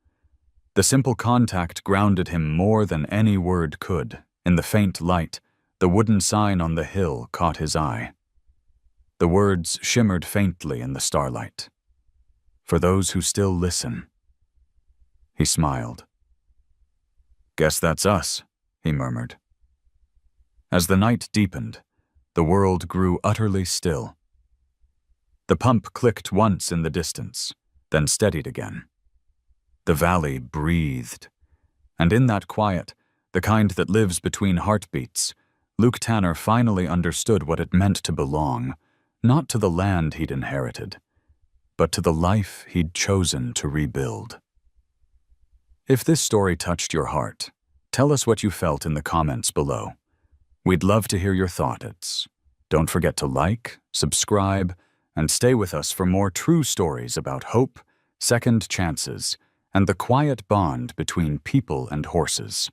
A: The simple contact grounded him more than any word could. In the faint light, the wooden sign on the hill caught his eye. The words shimmered faintly in the starlight. "For those who still listen." He smiled. "Guess that's us," he murmured. As the night deepened, the world grew utterly still. The pump clicked once in the distance, then steadied again. The valley breathed, and in that quiet, the kind that lives between heartbeats, Luke Tanner finally understood what it meant to belong, not to the land he'd inherited, but to the life he'd chosen to rebuild. If this story touched your heart, tell us what you felt in the comments below. We'd love to hear your thoughts. Don't forget to like, subscribe, and stay with us for more true stories about hope, second chances, and the quiet bond between people and horses.